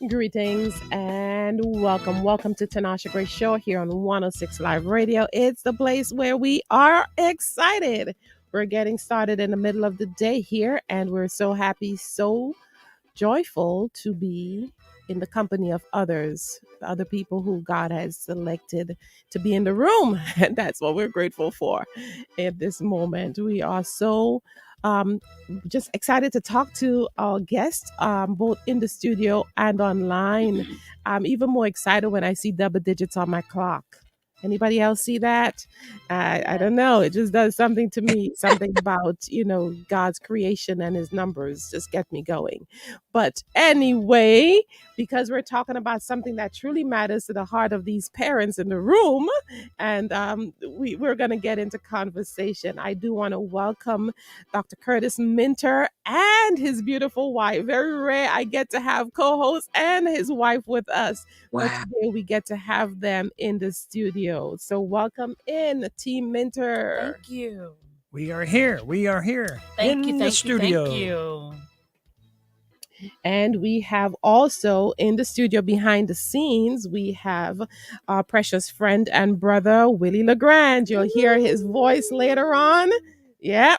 Greetings and welcome. Welcome to Tinasha Grace Show here on 106 Live Radio. It's the place where we are excited. We're getting started in the middle of the day here, and we're so happy, so joyful to be in the company of others, the other people who God has selected to be in the room. And that's what we're grateful for at this moment. We are so um, just excited to talk to our guests, both in the studio and online. I'm even more excited when I see double digits on my clock. Anybody else see that? I don't know. It just does something to me. Something about, God's creation and his numbers just get me going. But anyway, because we're talking about something that truly matters to the heart of these parents in the room, and we're going to get into conversation. I do want to welcome Dr. Curtis Minter and his beautiful wife. Very rare I get to have co-host and his wife with us. But Wow. today we get to have them in the studio. So welcome in, Team Minter. Thank you. We are here. We are here Thank in you. the Thank studio. you. Thank you. And we have also in the studio behind the scenes, we have our precious friend and brother, Willie LeGrand. You'll hear his voice later on. Yeah,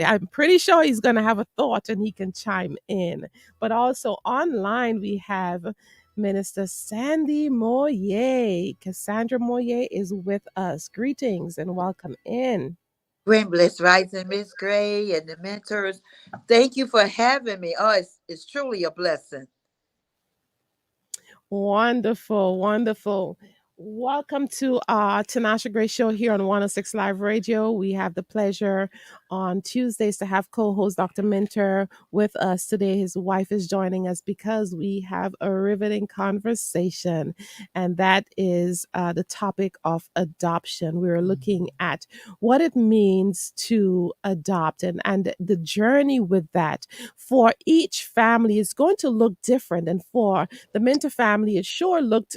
I'm pretty sure he's going to have a thought and he can chime in. But also online, we have Minister Sandy Moye. Cassandra Moye is with us. Greetings and welcome in. Grand Bless Rising, Miss Gray and the mentors. Thank you for having me. Oh, it's truly a blessing. Wonderful, wonderful. Welcome to Tinasha Grace Show here on 106 Live Radio. We have the pleasure on Tuesdays to have co-host Dr. Minter with us today. His wife is joining us because we have a riveting conversation, and that is the topic of adoption. We're looking at what it means to adopt and the journey with that. For each family is going to look different, and for the Minter family, it sure looked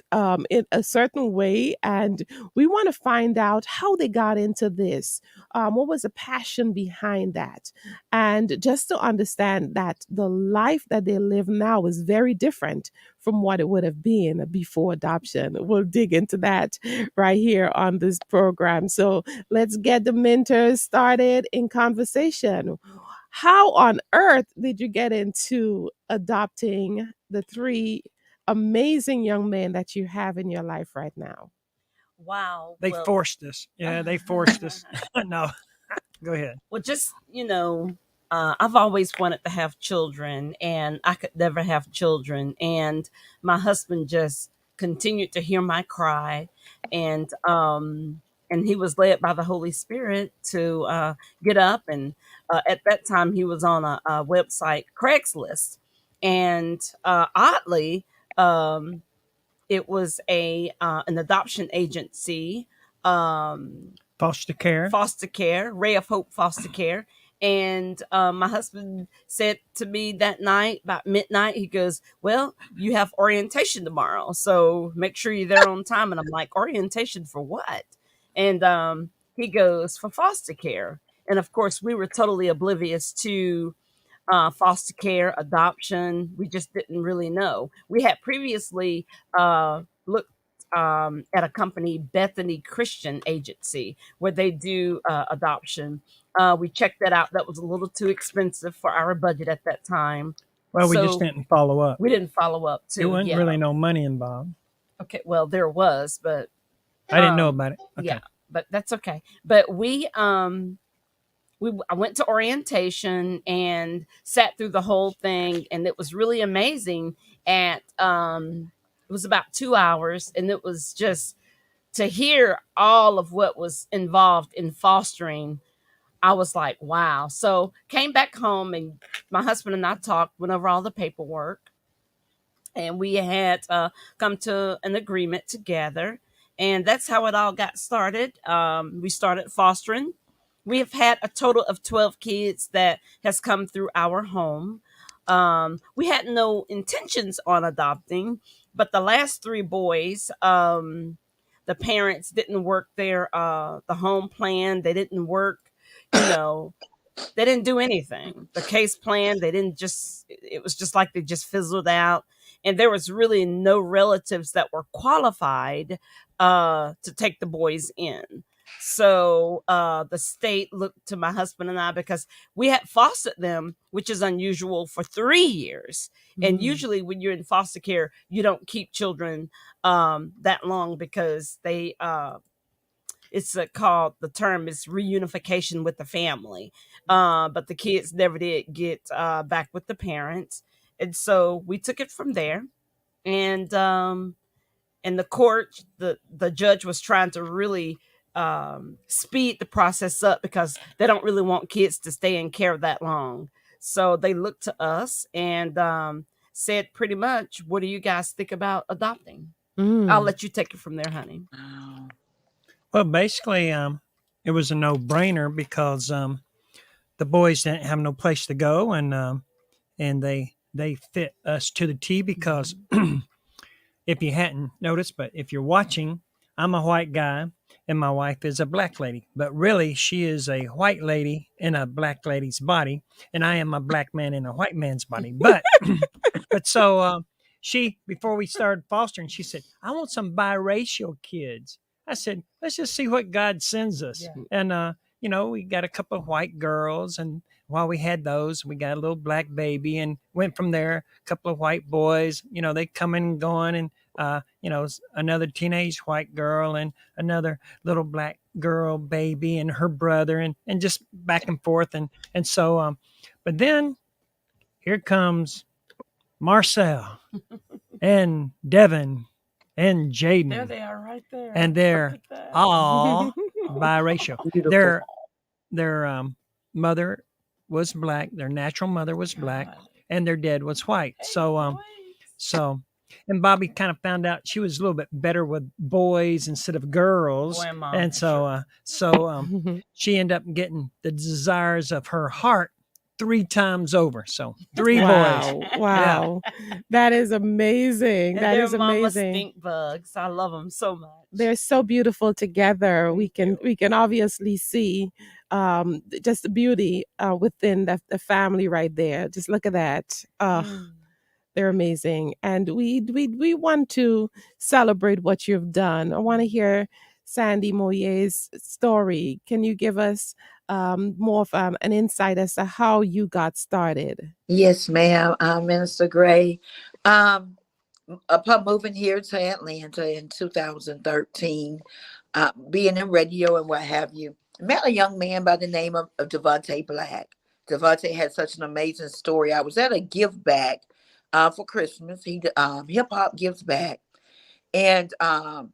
in a certain way, and we want to find out how they got into this. What was the passion behind that? And just to understand that the life that they live now is very different from what it would have been before adoption. We'll dig into that right here on this program. So let's get the mentors started in conversation. How on earth did you get into adopting the three amazing young men that you have in your life right now? Wow. They well, forced us. Yeah, they forced us. No, go ahead. well, I've always wanted to have children, and I could never have children. And my husband just continued to hear my cry, and he was led by the Holy Spirit to get up. And at that time, he was on a website, Craigslist, and oddly. It was a an adoption agency, Foster care. Ray of Hope Foster Care. And my husband said to me that night, about midnight, he goes, "Well, you have orientation tomorrow, so make sure you're there on time." And I'm like, "Orientation for what?" And he goes, "For foster care." And of course, we were totally oblivious to foster care, adoption. We just didn't really know. We had previously looked at a company, Bethany Christian Agency, where they do adoption. We checked that out. That was a little too expensive for our budget at that time. Well, we just So didn't follow up. we didn't follow up There too. wasn't Yeah. really no money involved. Okay. Well, there was, but I didn't know um, about it. Okay. yeah, but that's okay. But I went to orientation and sat through the whole thing, and it was really amazing. At it was about 2 hours, and it was just to hear all of what was involved in fostering. I was like, wow. So came back home, and my husband and I talked, went over all the paperwork, and we had come to an agreement together. And that's how it all got started. We started fostering. We have had a total of 12 kids that has come through our home. We had no intentions on adopting, but the last three boys, the parents didn't work their the home plan. They didn't work, you know, They didn't do anything. The case plan, they didn't just, it was just like they just fizzled out. And there was really no relatives that were qualified to take the boys in. So the state looked to my husband and I because we had fostered them, which is unusual, for 3 years. And usually when you're in foster care, you don't keep children that long because they it's called, the term is reunification with the family. But the kids never did get back with the parents. And so we took it from there. And in the court, the judge was trying to really speed the process up because they don't really want kids to stay in care that long. So they looked to us and said pretty much, what do you guys think about adopting? I'll Mm. let you take it from there, honey. Oh, Well, basically, it was a no-brainer because the boys didn't have no place to go, and they fit us to the T because if you hadn't noticed, but if you're watching, I'm a white guy and my wife is a black lady. But really, she is a white lady in a black lady's body, and I am a black man in a white man's body. But but so she, before we started fostering, she said, "I want some biracial kids." I said, "Let's just see what God sends us." Yeah. And we got a couple of white girls, and while we had those, we got a little black baby, and went from there. A couple of white boys, they come and going, and another teenage white girl, and another little black girl baby, and her brother, and just back and forth, and so, but then here comes Marcel and Devin and There Jaden, they are right there. and they're Look at that. all biracial. beautiful. Their mother was black. Their natural mother was black, God. and their dad was white. Hey, So boys. so, and Bobbie kind of found out she was a little bit better with boys instead of girls, Boy and mom, and for so she ended up getting the desires of her heart 3 times over. So 3 boys. Wow. Wow. That is amazing. And That their is mama amazing. stink bugs. I love them so much. They're so beautiful together. We Thank can we can obviously see just the beauty within the family right there. Just look at that. Mm. They're amazing, and we want to celebrate what you've done. I want to hear Sandy Moye's story. Can you give us more of an insight as to how you got started? Yes, ma'am. Minister Gray. Um, upon moving here to Atlanta in 2013, being in radio and what have you, met a young man by the name of Devontae Black. Devontae had such an amazing story. I was at a give back for Christmas. He hip hop gives back, and I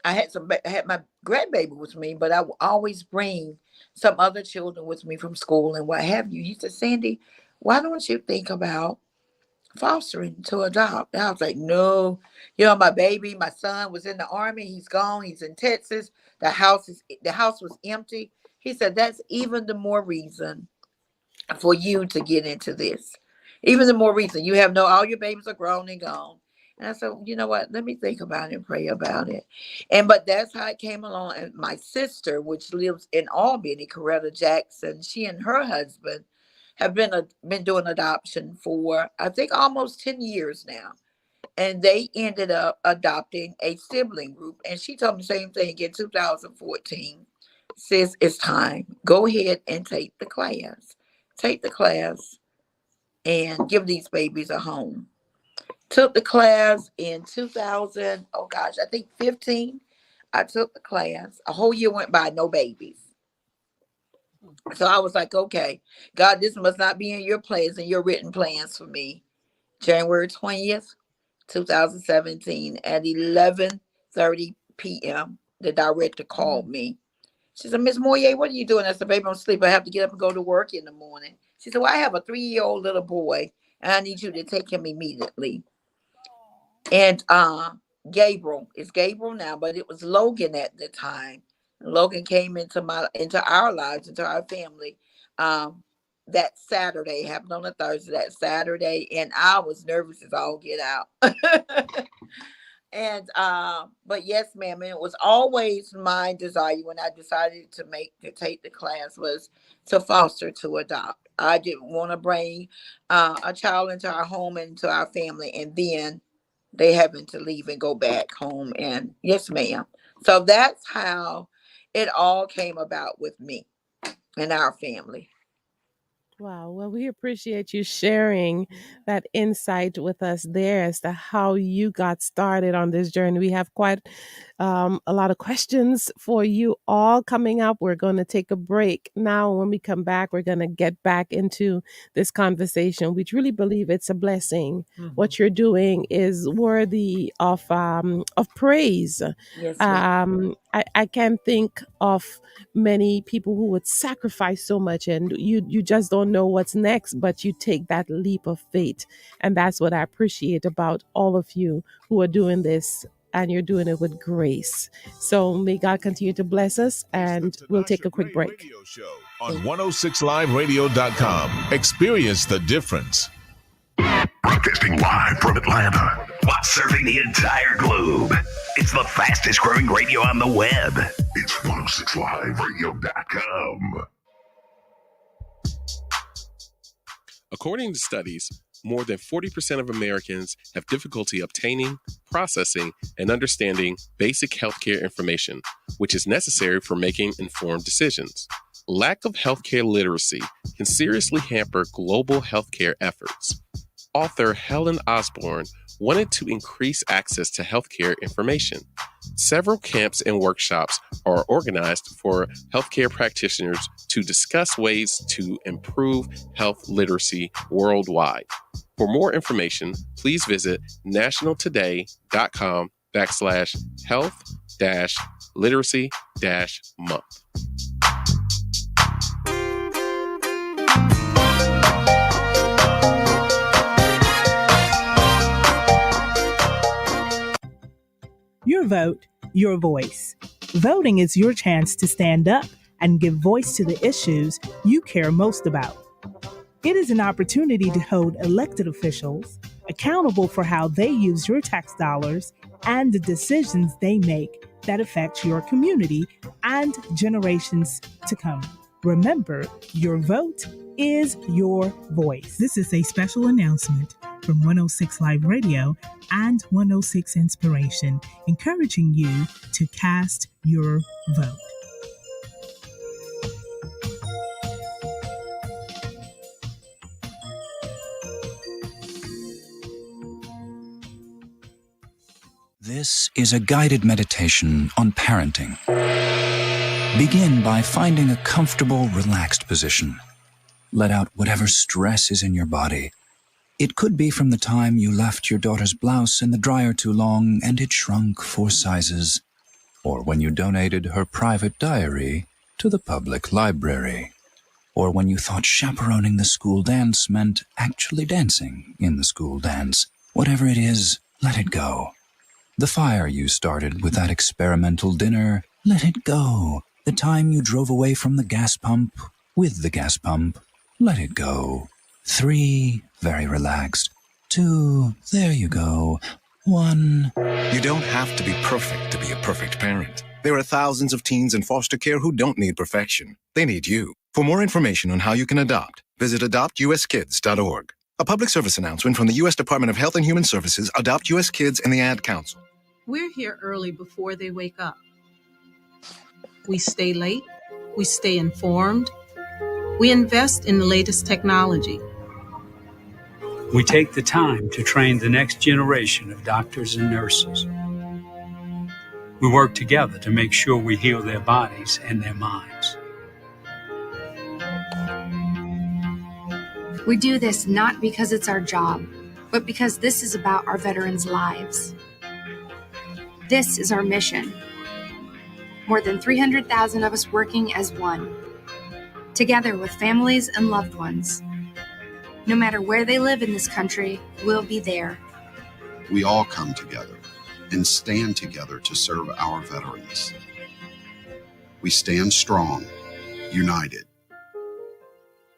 had my grandbaby with me, but I would always bring some other children with me from school and what have you. He said, "Sandy, why don't you think about fostering to adopt?" And I was like, "No, my baby, my son was in the army. He's gone. He's in Texas. The house was empty." He said, "That's even the more reason for you to get into this. Even the more reason you have all your babies are grown and gone." And I said, "You know what? Let me think about it and pray about it." But that's how it came along. And my sister, which lives in Albany, Coretta Jackson, she and her husband have been doing adoption for I think almost 10 years now. And they ended up adopting a sibling group. And she told me the same thing in 2014. Says it's time. Go ahead and take the class. Take the class and give these babies a home. Took the class in 2000, oh gosh, I think 15. I took the class. A whole year went by, no babies. So I was like, okay, God, this must not be in your plans and your written plans for me. January 20th, 2017 at 11:30 p.m. The director called me. She said, "Miss Moye, what are you doing?" I said, "Baby, I'm asleep. I have to get up and go to work in the morning." She said, "Well, I have a 3-year-old little boy, and I need you to take him immediately." And Gabriel, it's Gabriel now, but it was Logan at the time. Logan came into our lives, into our family. That Saturday, happened on a Thursday, that Saturday, and I was nervous as all get out. And but yes, ma'am, it was always my desire when I decided to take the class was to foster, to adopt. I didn't want to bring a child into our home and into our family, and then they having to leave and go back home. And yes, ma'am. So that's how it all came about with me and our family. Wow. Well, we appreciate you sharing that insight with us there as to how you got started on this journey. We have quite a lot of questions for you all coming up. We're going to take a break now. When we come back, we're going to get back into this conversation. We truly believe it's a blessing. Mhm. What you're doing is worthy of praise. Yes, ma'am. I can't think of many people who would sacrifice so much, and you just don't know what's next, but you take that leap of faith. And that's what I appreciate about all of you who are doing this, and you're doing it with grace. So may God continue to bless us, It's the and we'll take Tinasha a quick Gray break. Radio Show on 106liveradio.com. Experience the difference. Broadcasting live from Atlanta while serving the entire globe. It's the fastest growing radio on the web. It's 106liveradio.com. According to studies, more than 40% of Americans have difficulty obtaining, processing, and understanding basic healthcare information, which is necessary for making informed decisions. Lack of healthcare literacy can seriously hamper global healthcare efforts. Author Helen Osborne wanted to increase access to healthcare information. Several camps and workshops are organized for healthcare practitioners to discuss ways to improve health literacy worldwide. For more information, please visit nationaltoday.com/health-literacy-month. Your vote, your voice. Voting is your chance to stand up and give voice to the issues you care most about. It is an opportunity to hold elected officials accountable for how they use your tax dollars and the decisions they make that affect your community and generations to come. Remember, your vote is your voice. This is a special announcement from 106 Live Radio and 106 Inspiration, encouraging you to cast your vote. This is a guided meditation on parenting. Begin by finding a comfortable, relaxed position. Let out whatever stress is in your body. It could be from the time you left your daughter's blouse in the dryer too long and it shrunk 4 sizes, or when you donated her private diary to the public library, or when you thought chaperoning the school dance meant actually dancing in the school dance. Whatever it is, let it go. The fire you started with that experimental dinner, let it go. The time you drove away from the gas pump with the gas pump, let it go. 3, very relaxed. 2, there you go. 1. You don't have to be perfect to be a perfect parent. There are thousands of teens in foster care who don't need perfection. They need you. For more information on how you can adopt, visit adoptuskids.org. A public service announcement from the U.S. Department of Health and Human Services, Adopt U.S. Kids, and the Ad Council. We're here early before they wake up. We stay late. We stay informed. We invest in the latest technology. We take the time to train the next generation of doctors and nurses. We work together to make sure we heal their bodies and their minds. We do this not because it's our job, but because this is about our veterans' lives. This is our mission. More than 300,000 of us working as one, together with families and loved ones. No matter where they live in this country, we'll be there. We all come together and stand together to serve our veterans. We stand strong, united.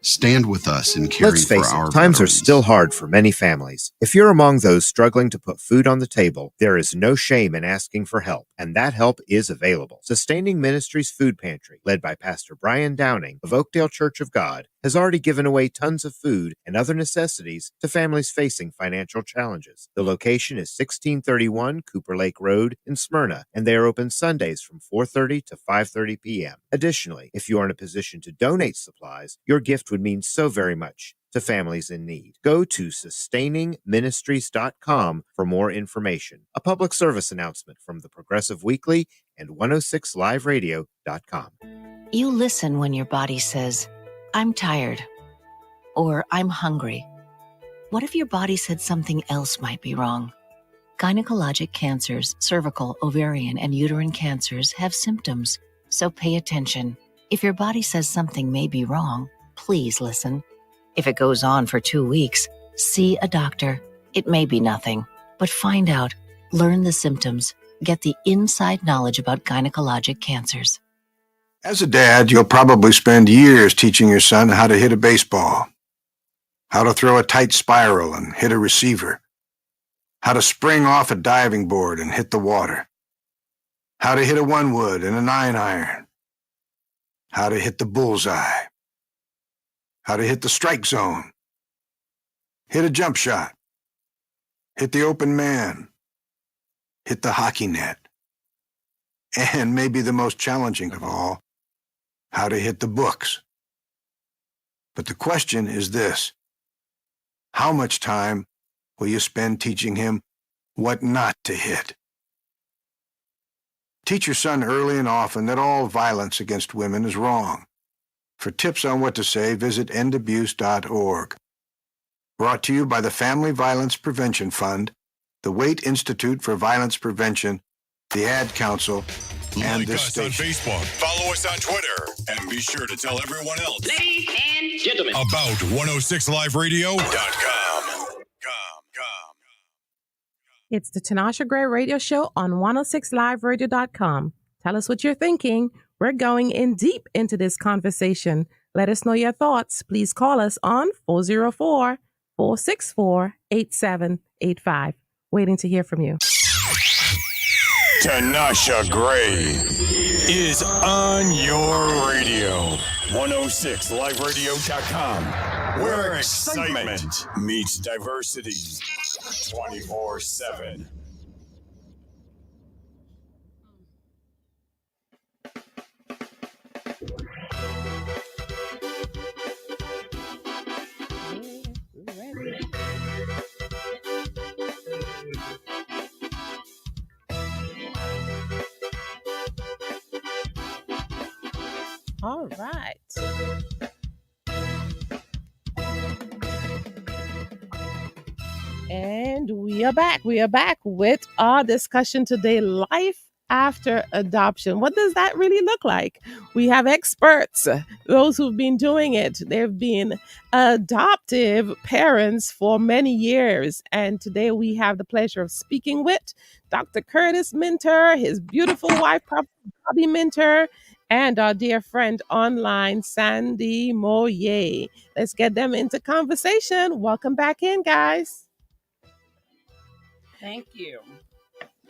Stand with us in caring Let's for face our it, times are veterans. still hard for many families. If you're among those struggling to put food on the table, there is no shame in asking for help, and that help is available. Sustaining Ministries Food Pantry, led by Pastor Brian Downing of Oakdale Church of God, has already given away tons of food and other necessities to families facing financial challenges. The location is 1631 Cooper Lake Road in Smyrna, and they are open Sundays from 4:30 to 5:30 p.m. Additionally, if you are in a position to donate supplies, your gift would mean so very much to families in need. Go to sustainingministries.com for more information. A public service announcement from the Progressive Weekly and 106liveradio.com. You listen when your body says, I'm tired, or I'm hungry. What if your body said something else might be wrong? Gynecologic cancers, cervical, ovarian, and uterine cancers have symptoms, so pay attention. If your body says something may be wrong, please listen. If it goes on for 2 weeks, see a doctor. It may be nothing, but find out, learn the symptoms, get the inside knowledge about gynecologic cancers. As a dad, you'll probably spend years teaching your son how to hit a baseball, how to throw a tight spiral and hit a receiver, how to spring off a diving board and hit the water, how to hit a 1-wood and a 9-iron, how to hit the bullseye, how to hit the strike zone, hit a jump shot, hit the open man, hit the hockey net, and maybe the most challenging of all, how to hit the books. But the question is this: how much time will you spend teaching him what not to hit? Teach your son early and often that all violence against women is wrong. For tips on what to say, visit endabuse.org. Brought to you by the Family Violence Prevention Fund, the Waite Institute for Violence Prevention, the Ad Council, and Like this us station. on Facebook, follow us on Twitter, and be sure to tell everyone else Ladies and gentlemen, about 106liveradio.com. It's the Tinasha Gray Radio Show on 106liveradio.com. Tell us what you're thinking. We're going in deep into this conversation. Let us know your thoughts. Please call us on 404-464-8785. Waiting to hear from you. Tinasha Gray is on your radio. 106liveradio.com, where excitement meets diversity 24/7. All right. And we are back. We are back with our discussion today, life after adoption. What does that really look like? We have experts, those who've been doing it. They've been adoptive parents for many years. And today we have the pleasure of speaking with Dr. Curtis Minter, his beautiful wife, Bobbie Minter, and our dear friend online, Sandy Moye. Let's get them into conversation. Welcome back in, guys. Thank you.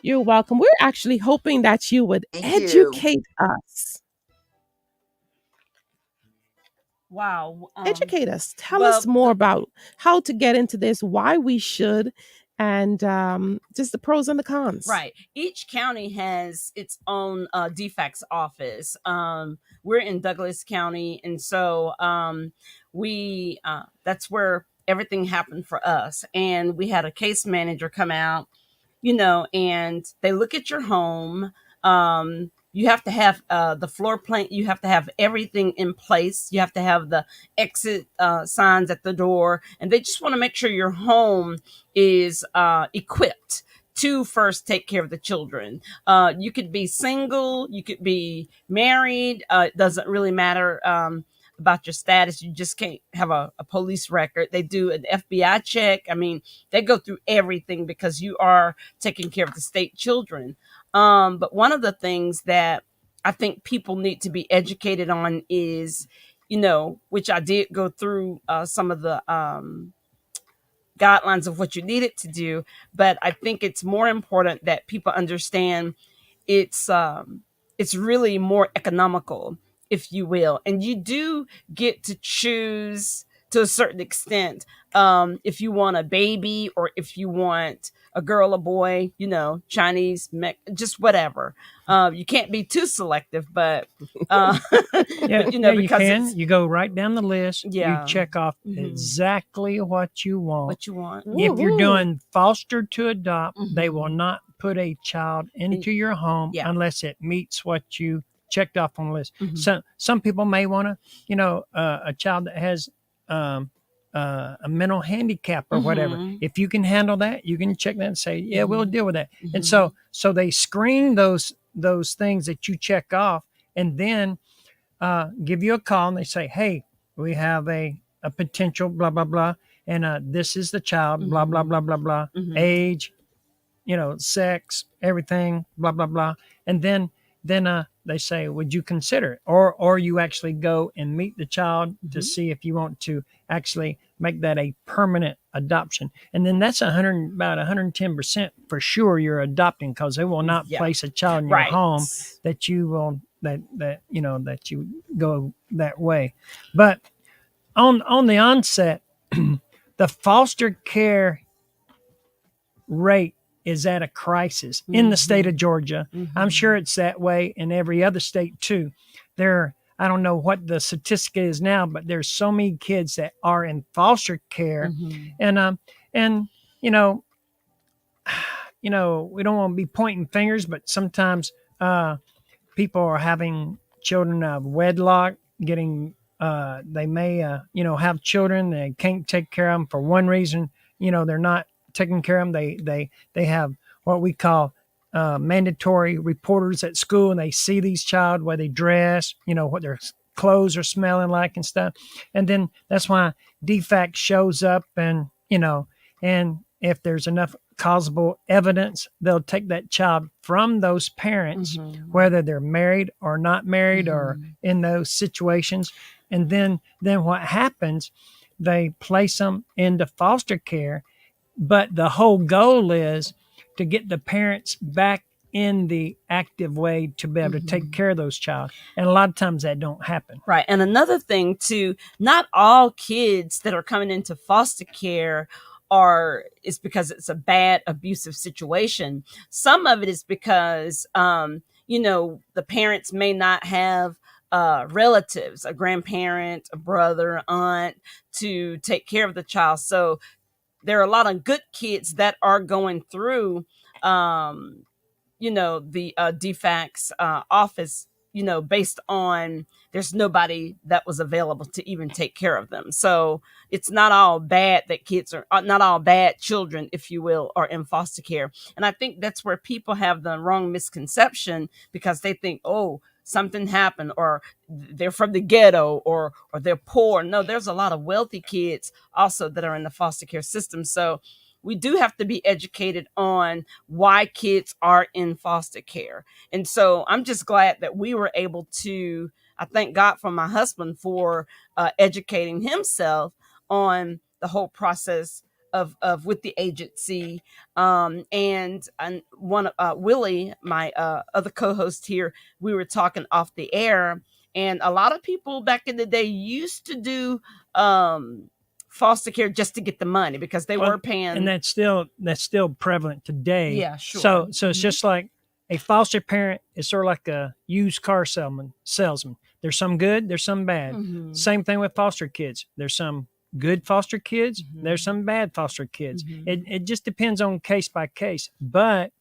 You're welcome. We're actually hoping that you would Thank you. educate us. Wow. Educate us. Tell us more about how to get into this, why we should, and just the pros and the cons. Right. Each county has its own defects office. We're in Douglas County, and so we that's where everything happened for us. And we had a case manager come out, and they look at your home. You have to have the floor plan. You have to have everything in place. You have to have the exit signs at the door. And they just want to make sure your home is equipped to first take care of the children. You could be single. You could be married. It doesn't really matter about your status. You just can't have a police record. They do an FBI check. I mean, they go through everything because you are taking care of the state children. But one of the things that I think people need to be educated on is which I did go through some of the guidelines of what you needed to do. But I think it's more important that people understand it's it's really more economical, if you will, and you do get to choose to a certain extent, if you want a baby or if you want a girl, a boy, Chinese, just whatever. You can't be too selective, but Yeah, but, yeah, you because can. it's You go right down the list. yeah, You check off exactly what you want. what you want. If you're doing foster to adopt, they will Mhm. not put a child into your home Yeah. unless it meets what you checked off on the list. Mhm. Some people may want to, a child that has a mental handicap or whatever. Mhm. If you can handle that, you can check that and say, yeah, we'll Mhm. deal with that. And Mhm. so they screen those things that you check off, and then give you a call and they say, hey, we have a potential blah, blah, blah. And this is the child, blah, blah, blah, blah, blah, age, sex, everything, blah, blah, blah. And then they say, would you consider it? Or you actually go and meet the child to see if you want to actually make that a permanent adoption. And then that's about 110% for sure you're adopting, because they will not Yeah. place a child in your Right. home that you will that you go that way. But on the onset, the foster care rate is at a crisis in the state of Georgia. I'm sure it's that way in every other state too. I don't know what the statistic is now, but there's so many kids that are in foster care, and we don't want to be pointing fingers, but sometimes people are having children out of wedlock, getting they may have children, they can't take care of them for one reason, they're not taking care of them. They have what we call mandatory reporters at school, and they see these child where they dress, what their clothes are smelling like and stuff, and then that's why defect shows up, and if there's enough causable evidence, they'll take that child from those parents, whether they're married or not married or in those situations. And then what happens, they place them into foster care. But the whole goal is to get the parents back in the active way to be able to take care of those child. And a lot of times that don't happen. Right. And another thing too, not all kids that are coming into foster care is because it's a bad abusive situation. Some of it is because the parents may not have relatives, a grandparent, a brother, aunt to take care of the child. So there are a lot of good kids that are going through the DFACS office, based on there's nobody that was available to even take care of them. So it's not all bad that kids are not all bad children, if you will, are in foster care. And I think that's where people have the wrong misconception, because they think, oh, something happened, or they're from the ghetto, or they're poor. No, there's a lot of wealthy kids also that are in the foster care system. So we do have to be educated on why kids are in foster care. And so I'm just glad that we were able to, I thank God for my husband for educating himself on the whole process of with the agency. And one Willie, my other co-host here, we were talking off the air, and a lot of people back in the day used to do foster care just to get the money, because they were paying. And that's still prevalent today. Yeah, sure. So it's just like a foster parent is sort of like a used car salesman. There's some good, there's some bad. Same thing with foster kids. There's some good foster kids, there's some bad foster kids. It just depends on case by case. But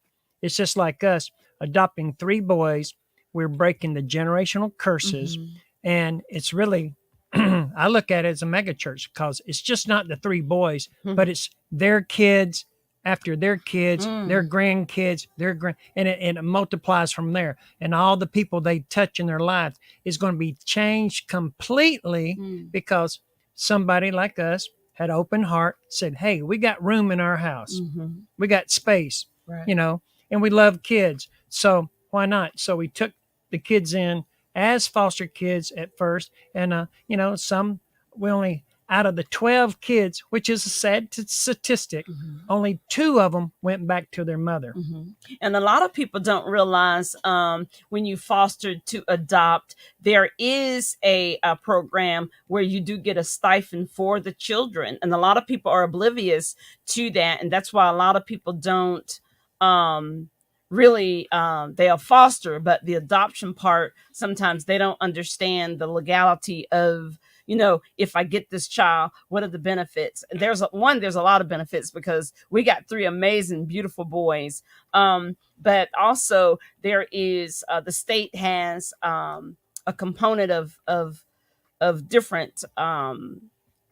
it's just like us adopting 3 boys. We're breaking the generational curses, and it's really I look at it as a mega church, because it's just not the 3 boys, but it's their kids after their kids, their grandkids, and it multiplies from there. And all the people they touch in their lives is going to be changed completely, because somebody like us had open heart, said, hey, we got room in our house. We got space, Right. and we love kids. So why not? So we took the kids in, as foster kids at first, and some we only out of the 12 kids, which is a sad statistic, only 2 of them went back to their mother. And a lot of people don't realize when you foster to adopt, there is a program where you do get a stipend for the children. And a lot of people are oblivious to that. And that's why a lot of people don't really, they'll foster, but the adoption part, sometimes they don't understand the legality of, if I get this child, what are the benefits? There's a lot of benefits because we got 3 amazing, beautiful boys. But also there is the state has a component of different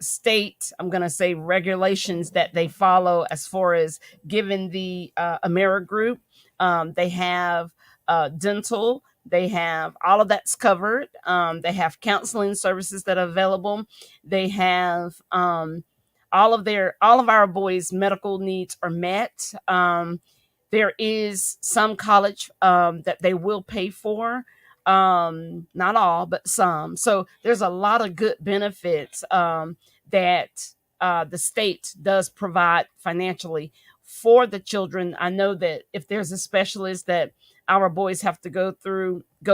state, I'm going to say, regulations that they follow as far as giving the AmeriGroup. They have dental. They have all of that's covered. They have counseling services that are available. They have all of our boys' medical needs are met. There is some college that they will pay for. Not all, but some. So there's a lot of good benefits that the state does provide financially for the children. I know that if there's a specialist that our boys have to go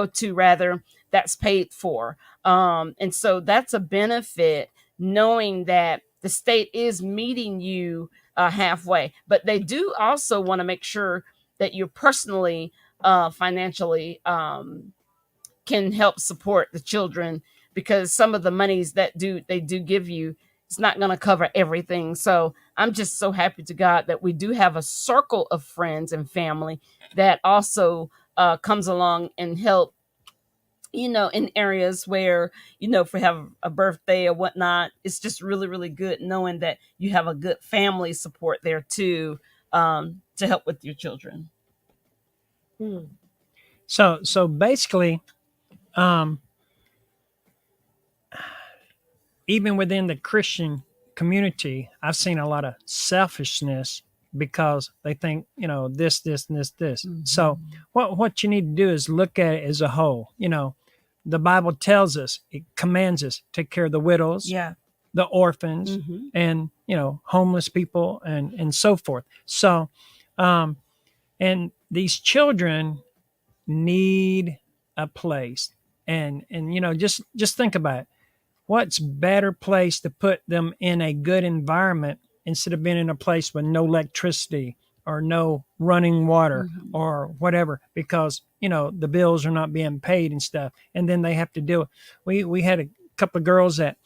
to rather, that's paid for. And so that's a benefit, knowing that the state is meeting you halfway, but they do also want to make sure that you're personally, financially, can help support the children, because some of the monies that they do give you, it's not going to cover everything. So I'm just so happy to God that we do have a circle of friends and family that also comes along and help, in areas where, if we have a birthday or whatnot. It's just really, really good knowing that you have a good family support there too, to help with your children. So basically, even within the Christian community, I've seen a lot of selfishness because they think, this, and this. So what you need to do is look at it as a whole. The Bible tells us, it commands us, take care of the widows, the orphans, and, homeless people and so forth. So, and these children need a place. And just think about it. What's better place to put them in a good environment instead of being in a place with no electricity or no running water or whatever, because the bills are not being paid and stuff, and then they have to do it. We had a couple of girls that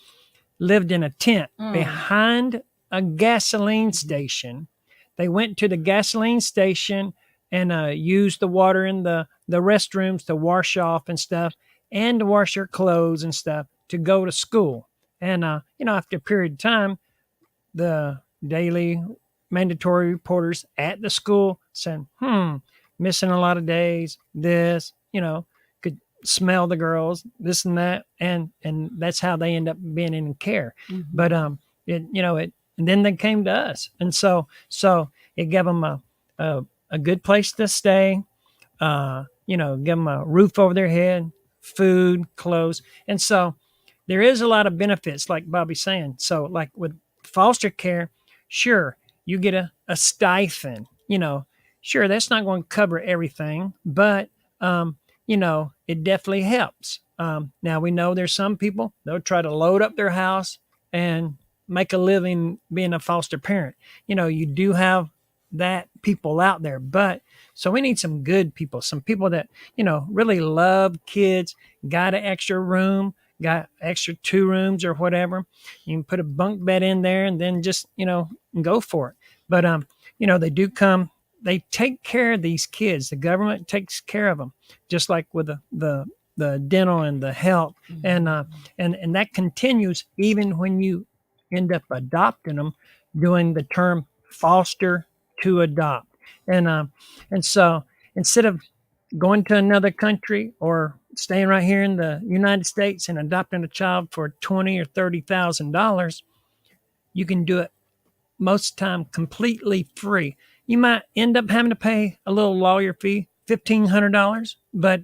lived in a tent behind a gasoline station. They went to the gasoline station and used the water in the restrooms to wash off and stuff, and to wash their clothes and stuff, to go to school. And after a period of time, the daily mandatory reporters at the school said, missing a lot of days, this, could smell the girls, this and that, and that's how they end up being in care. But and then they came to us, and so it gave them a good place to stay, give them a roof over their head, food, clothes. And so there is a lot of benefits, like Bobbie's saying. So like with foster care, sure, you get a stipend, sure, that's not going to cover everything, but, it definitely helps. Now we know there's some people, they'll try to load up their house and make a living being a foster parent. You do have that people out there, but so we need some good people, some people that, really love kids, got an extra room, got extra 2 rooms or whatever. You can put a bunk bed in there and then just, go for it. But, they do come, they take care of these kids. The government takes care of them, just like with the dental and the health. And that continues even when you end up adopting them, doing the term foster to adopt. And so instead of going to another country or staying right here in the United States and adopting a child for $20,000 or $30,000, you can do it most of the time completely free. You might end up having to pay a little lawyer fee, $1,500, but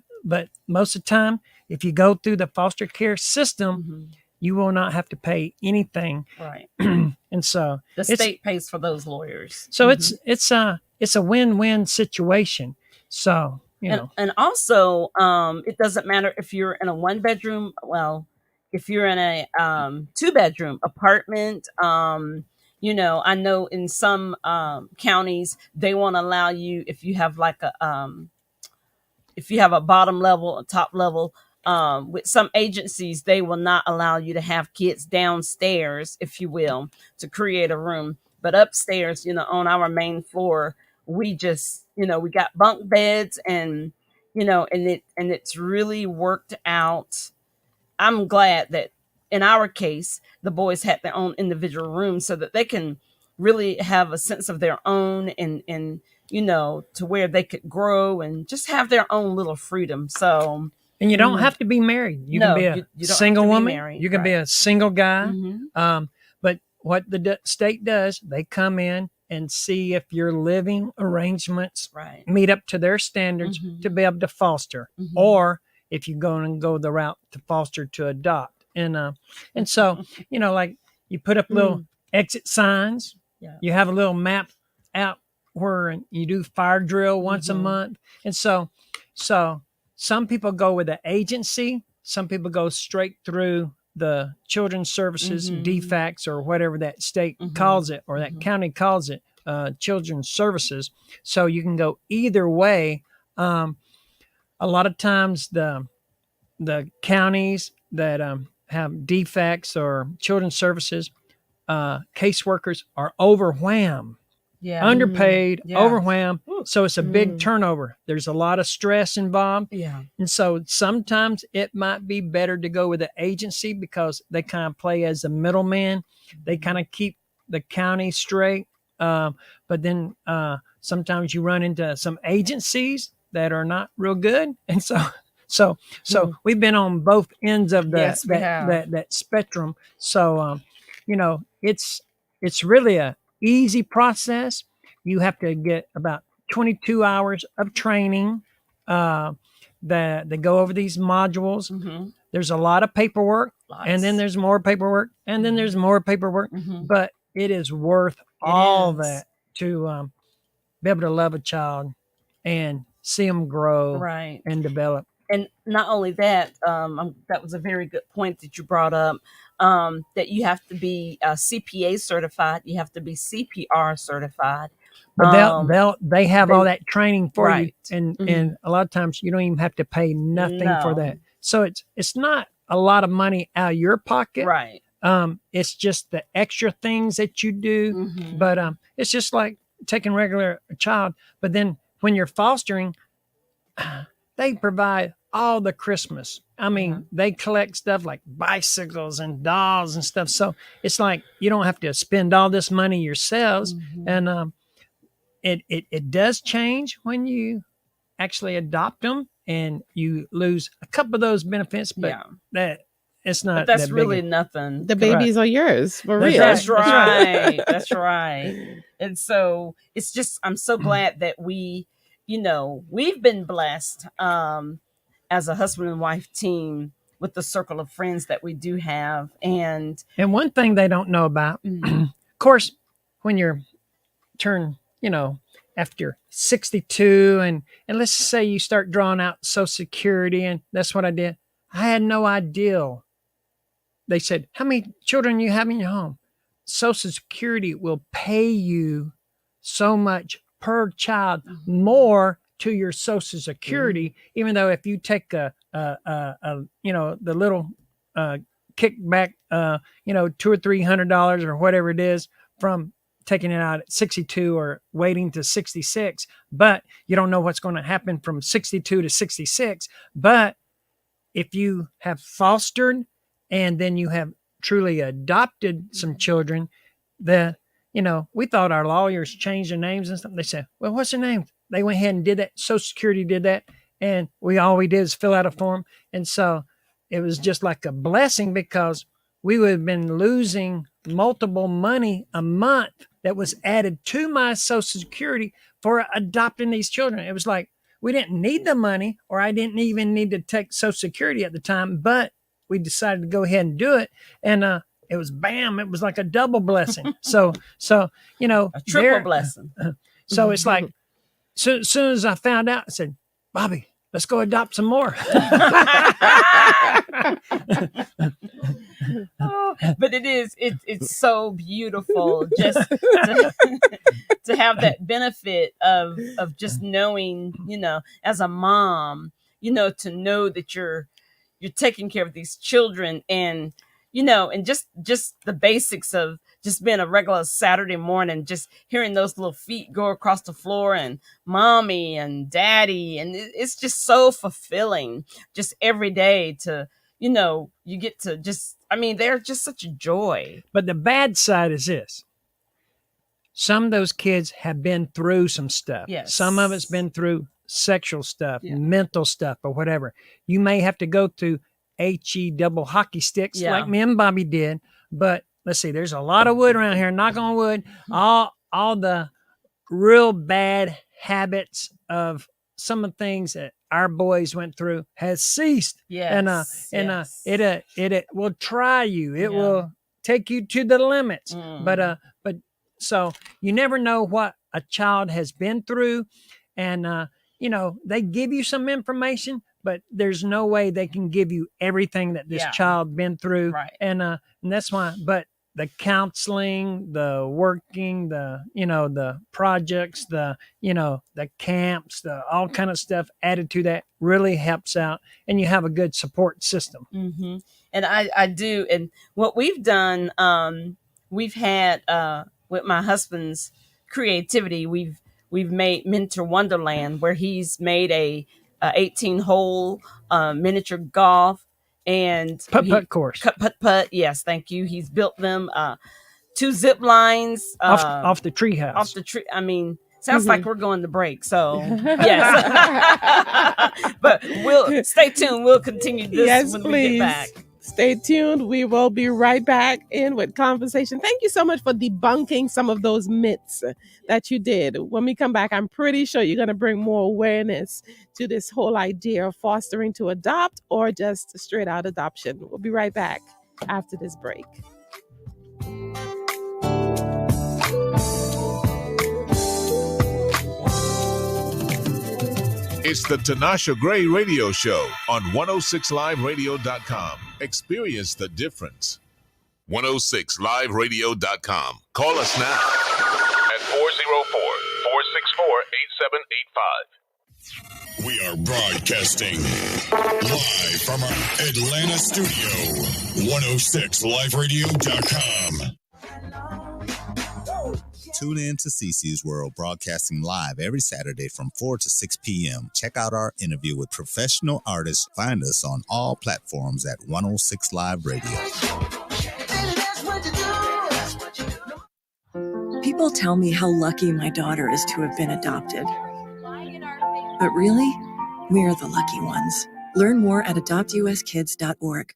most of the time if you go through the foster care system, you will not have to pay anything. Right. And so the state pays for those lawyers. So it's a win-win situation. So, and also, it doesn't matter if you're in a 1-bedroom. Well, if you're in a 2-bedroom apartment, I know in some counties they won't allow you if you have like if you have a bottom level, a top level. With some agencies, they will not allow you to have kids downstairs, if you will, to create a room. But upstairs, on our main floor, we just, we got bunk beds, and it's really worked out. I'm glad that in our case, the boys had their own individual rooms so that they can really have a sense of their own, and to where they could grow and just have their own little freedom. So, and you don't have to be married. You can be a single woman. You can be a single guy. But what the state does, they come in and see if your living arrangements meet up to their standards to be able to foster, or if you're going to go the route to foster to adopt. And so, like you put up little exit signs. You have a little map out where you do fire drill once a month. And so some people go with the agency. Some people go straight through the children's services, DFACS, or whatever that state calls it, or that county calls it, children's services. So you can go either way. A lot of times the counties that have DFACS or children's services, caseworkers are overwhelmed. Underpaid, overwhelmed. So it's a big turnover. There's a lot of stress involved. And so sometimes it might be better to go with the agency because they kind of play as a middleman. They kind of keep the county straight. But then sometimes you run into some agencies that are not real good. And so we've been on both ends of that spectrum. So it's really a easy process. You have to get about 22 hours of training that they go over these modules. There's a lot of paperwork, and then there's more paperwork, and then there's more paperwork, but it is worth all that to be able to love a child and see them grow and develop. And not only that, that was a very good point that you brought up, that you have to be CPA certified. You have to be CPR certified. But they have all that training for you. And a lot of times you don't even have to pay nothing for that. So it's not a lot of money out of your pocket. It's just the extra things that you do. But it's just like taking regular child. But then when you're fostering, they provide all the Christmas. I mean, they collect stuff like bicycles and dolls and stuff. So it's like you don't have to spend all this money yourselves. And it does change when you actually adopt them, and you lose a couple of those benefits. But that it's not. But that's that really big. nothing. The babies are yours for real. That's right. That's right. And so it's just, I'm so glad that we've been blessed as a husband and wife team with the circle of friends that we do have. And one thing they don't know about, of course, when you're turned, after 62 and let's say you start drawing out Social Security, and that's what I did. I had no idea. They said, how many children you have in your home? Social Security will pay you so much per child more to your Social Security, even though if you take the little kickback, $200 or $300 or whatever it is from taking it out at 62 or waiting to 66, but you don't know what's going to happen from 62 to 66. But if you have fostered and then you have truly adopted some children, we thought our lawyers changed their names and stuff. They said, well, what's their name? They went ahead and did that. Social Security did that. And all we did is fill out a form. And so it was just like a blessing, because we would have been losing multiple money a month that was added to my Social Security for adopting these children. It was like, we didn't need the money, or I didn't even need to take Social Security at the time, but we decided to go ahead and do it. And it was bam, it was like a double blessing. So you know, a triple blessing. So it's like, soon as I found out, I said, Bobbie, let's go adopt some more. But it's so beautiful just to have that benefit of just knowing, you know, as a mom, you know, to know that you're taking care of these children, and you know, and just the basics of just being a regular Saturday morning, just hearing those little feet go across the floor and mommy and daddy. And it's just so fulfilling just every day to, you know, you get to just, I mean, they're just such a joy. But the bad side is this. Some of those kids have been through some stuff. Yes. Some of it's been through sexual stuff, Yeah. mental stuff, or whatever. You may have to go through HE double hockey sticks Yeah. like me and Bobbie did. But let's see, there's a lot of wood around here. Knock on wood. All the real bad habits of some of the things that our boys went through has ceased. Yes. It will try you. It Yeah. will take you to the limits. Mm. But so you never know what a child has been through, and you know, they give you some information, but there's no way they can give you everything that this Yeah. child been through. Right. And that's why. But the counseling, the working, the, you know, the projects, the, you know, the camps, the all kind of stuff added to that really helps out, and you have a good support system. Mm-hmm. And I do. And what we've done, we've had with my husband's creativity, we've made Mentor Wonderland, where he's made a 18-hole miniature golf and putt course. Putt. Yes, thank you. He's built them 2 zip lines off the treehouse. Off the tree. I mean, sounds like we're going to break. So yes, but we'll stay tuned. We'll continue this when we get back. Stay tuned. We will be right back in with conversation. Thank you so much for debunking some of those myths that you did. When we come back, I'm pretty sure you're going to bring more awareness to this whole idea of fostering to adopt or just straight out adoption. We'll be right back after this break. It's the Tinasha Gray Radio Show on 106liveradio.com. Experience the difference. 106liveradio.com. Call us now at 404-464-8785. We are broadcasting live from our Atlanta studio. 106liveradio.com. Tune in to CC's World, broadcasting live every Saturday from 4 to 6 p.m. Check out our interview with professional artists. Find us on all platforms at 106 Live Radio. People tell me how lucky my daughter is to have been adopted. But really, we're the lucky ones. Learn more at adoptuskids.org.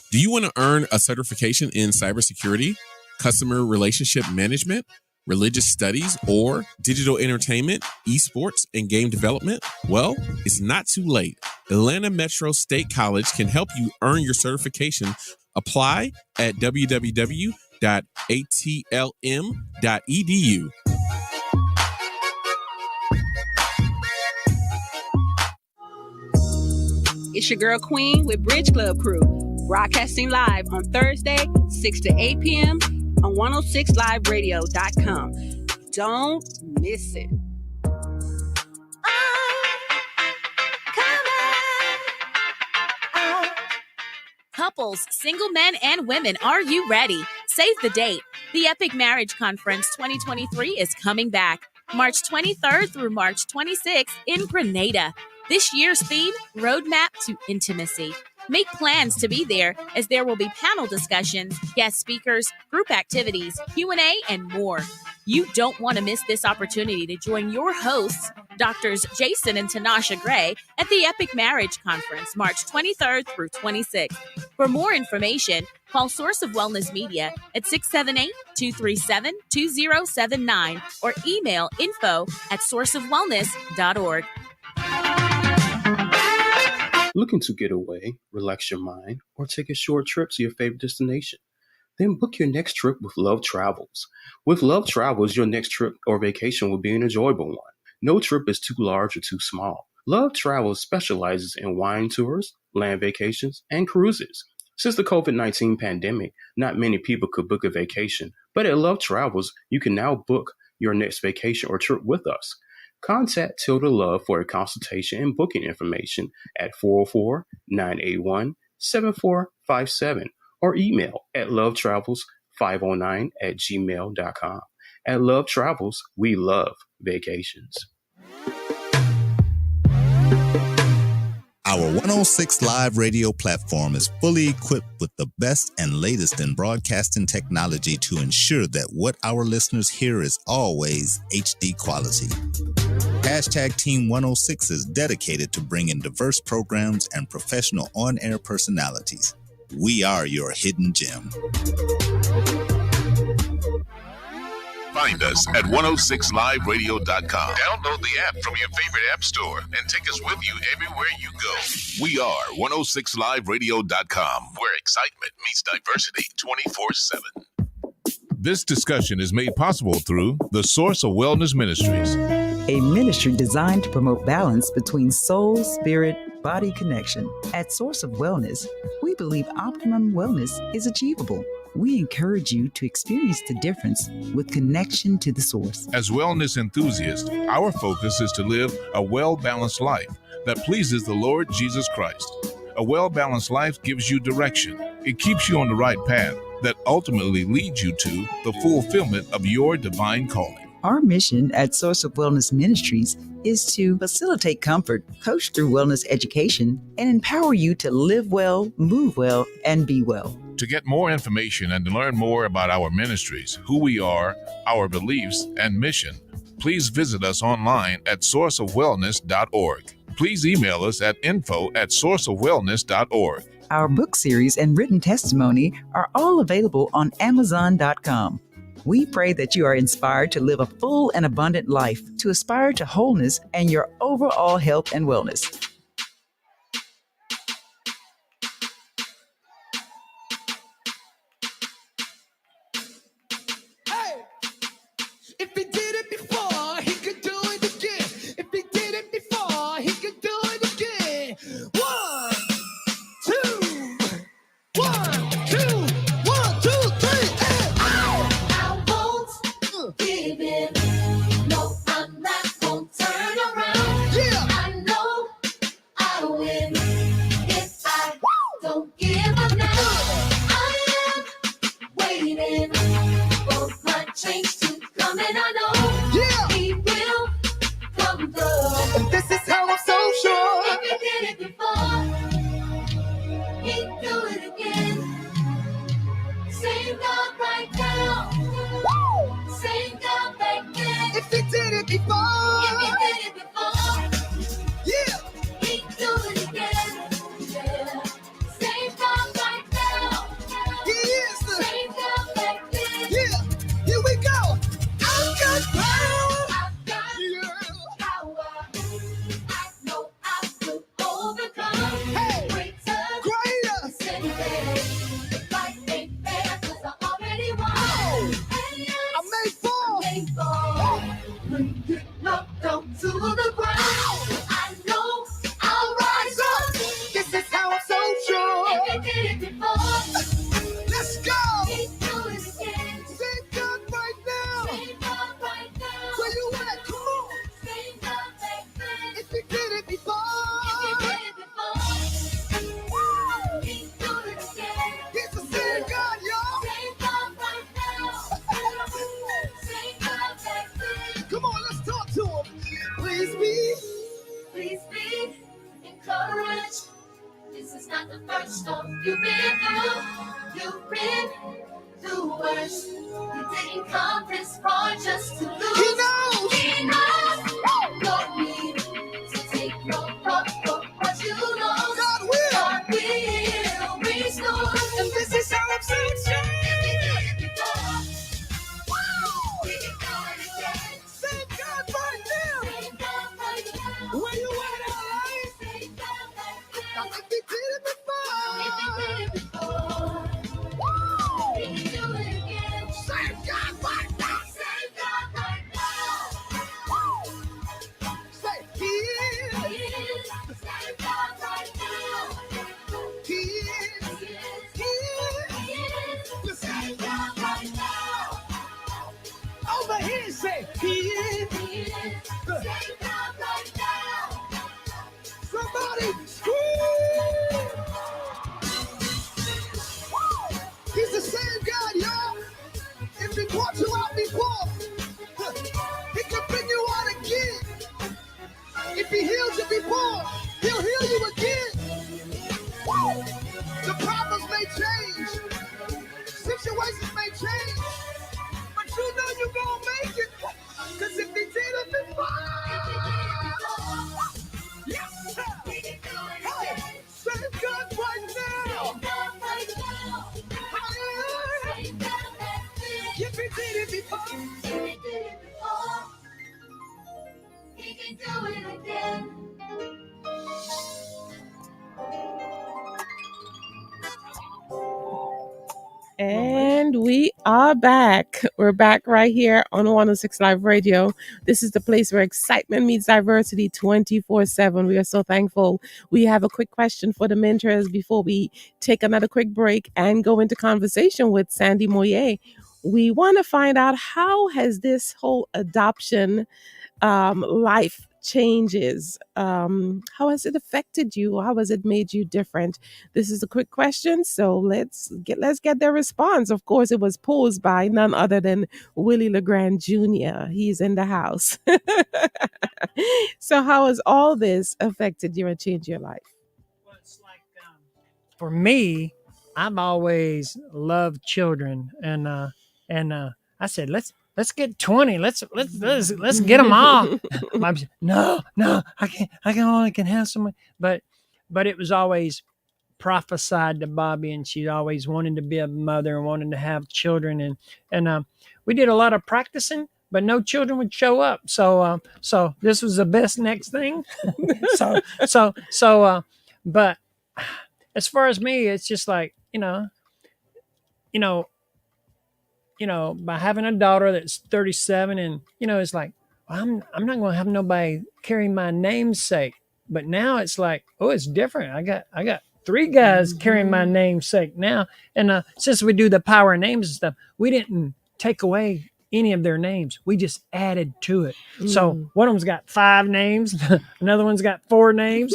Do you want to earn a certification in cybersecurity, customer relationship management, religious studies, or digital entertainment, esports, and game development? Well, it's not too late. Atlanta Metro State College can help you earn your certification. Apply at www.atlm.edu. It's your girl Queen with Bridge Club Crew, broadcasting live on Thursday, 6 to 8 p.m. on 106liveradio.com. Don't miss it. Couples, single men, and women, are you ready? Save the date. The Epic Marriage Conference 2023 is coming back March 23rd through March 26th in Grenada. This year's theme, Roadmap to Intimacy. Make plans to be there, as there will be panel discussions, guest speakers, group activities, Q&A, and more. You don't want to miss this opportunity to join your hosts, Drs. Jason and Tinasha Gray, at the Epic Marriage Conference, March 23rd through 26th. For more information, Call Source of Wellness Media at 678-237-2079 or email info@sourceofwellness.org. Looking to get away, relax your mind, or take a short trip to your favorite destination? Then book your next trip with Love Travels. With Love Travels, your next trip or vacation will be an enjoyable one. No trip is too large or too small. Love Travels specializes in wine tours, land vacations, and cruises. Since the COVID-19 pandemic, not many people could book a vacation, but at Love Travels, you can now book your next vacation or trip with us. Contact Tilda Love for a consultation and booking information at 404-981-7457 or email at lovetravels509@gmail.com. At Love Travels, we love vacations. Our 106 Live radio platform is fully equipped with the best and latest in broadcasting technology to ensure that what our listeners hear is always HD quality. Hashtag Team 106 is dedicated to bringing diverse programs and professional on-air personalities. We are your hidden gem. Find us at 106liveradio.com. Download the app from your favorite app store and take us with you everywhere you go. We are 106liveradio.com, where excitement meets diversity 24/7. This discussion is made possible through the Source of Wellness Ministries, a ministry designed to promote balance between soul, spirit, body connection. At Source of Wellness, we believe optimum wellness is achievable. We encourage you to experience the difference with connection to the source. As wellness enthusiasts, our focus is to live a well-balanced life that pleases the Lord Jesus Christ. A well-balanced life gives you direction. It keeps you on the right path that ultimately leads you to the fulfillment of your divine calling. Our mission at Source of Wellness Ministries is to facilitate comfort, coach through wellness education, and empower you to live well, move well, and be well. To get more information and to learn more about our ministries, who we are, our beliefs, and mission, please visit us online at sourceofwellness.org. Please email us at info@sourceofwellness.org. Our book series and written testimony are all available on Amazon.com. We pray that you are inspired to live a full and abundant life, to aspire to wholeness and your overall health and wellness. If he did it before, he could do it again. If he did it before, he could do it again. 1, 2, 1, 2, 1, 2, 3, and I won't give in. No, I'm not gonna turn around. Yeah. I know I'll win if I don't give up now. I am waiting for my change to come, and I know he will come through. And this is how I'm so sure. If he did it before, he'd do it again. Same God right now. Same God back then. If he did it before, yeah, he'd do it again. Yeah. Same God right now. He is the same God back then. Yeah, here we go. I've got power. Power. I know I will overcome. Hey, greater. Sin there. The fight ain't fair 'cause I already won. I made four. Bring it knocked down to the ground. I know I'll rise up. This is how I'm so sure. If you did it before, let's go. he'd do it again. Same God right now. Same God right now. Where you at? Come on. Same God back then. If you did it before, he'd do it again. He's the same God, y'all. Same God right now. Same God back then. Come on, let's talk to him. Please be encouraged. This is not the first storm you've been through. You've been through worse. You didn't come this far just to lose. He knows. He knows your need to take your thoughts for what you lost. God will restore. And this is how I'm it before. He can do it again. Save God right now. Save God right now. Say, He is. Save God right now. He is. He is. Save God right now. Over here, say, He is. Save God right now. Somebody scream! He's the same God, y'all. If He brought you out before, He can bring you out again. If He healed you before, He'll heal you again. Woo! The problems may change, situations may change, but you know you're gonna make it. Cause if He did it before, yes, sir. Hey, save God right now. Hallelujah. If He did it before, He can do it again. And we are back. We're back right here on 106 Live Radio. This is the place where excitement meets diversity 24/7. We are so thankful. We have a quick question for the mentors before we take another quick break and go into conversation with Sandy Moye. We want to find out, how has this whole adoption life changes, how has it affected you? How has it made you different? This is a quick question, so let's get their response. Of course, it was posed by none other than Willie LeGrand Jr. He's in the house. So how has all this affected you and changed your life? For me, I've always loved children, and I said, let's get 20. Let's get them all. Mom said, no, I can have someone. But it was always prophesied to Bobbie, and she always wanted to be a mother and wanted to have children, and we did a lot of practicing, but no children would show up. So this was the best next thing. But as far as me, it's just like, by having a daughter that's 37, and it's like, I'm not going to have nobody carry my namesake. But now it's like, oh, it's different. I got 3 guys carrying my namesake now, and since we do the power of names and stuff, we didn't take away any of their names. We just added to it. So one of them's got 5 names, another one's got 4 names,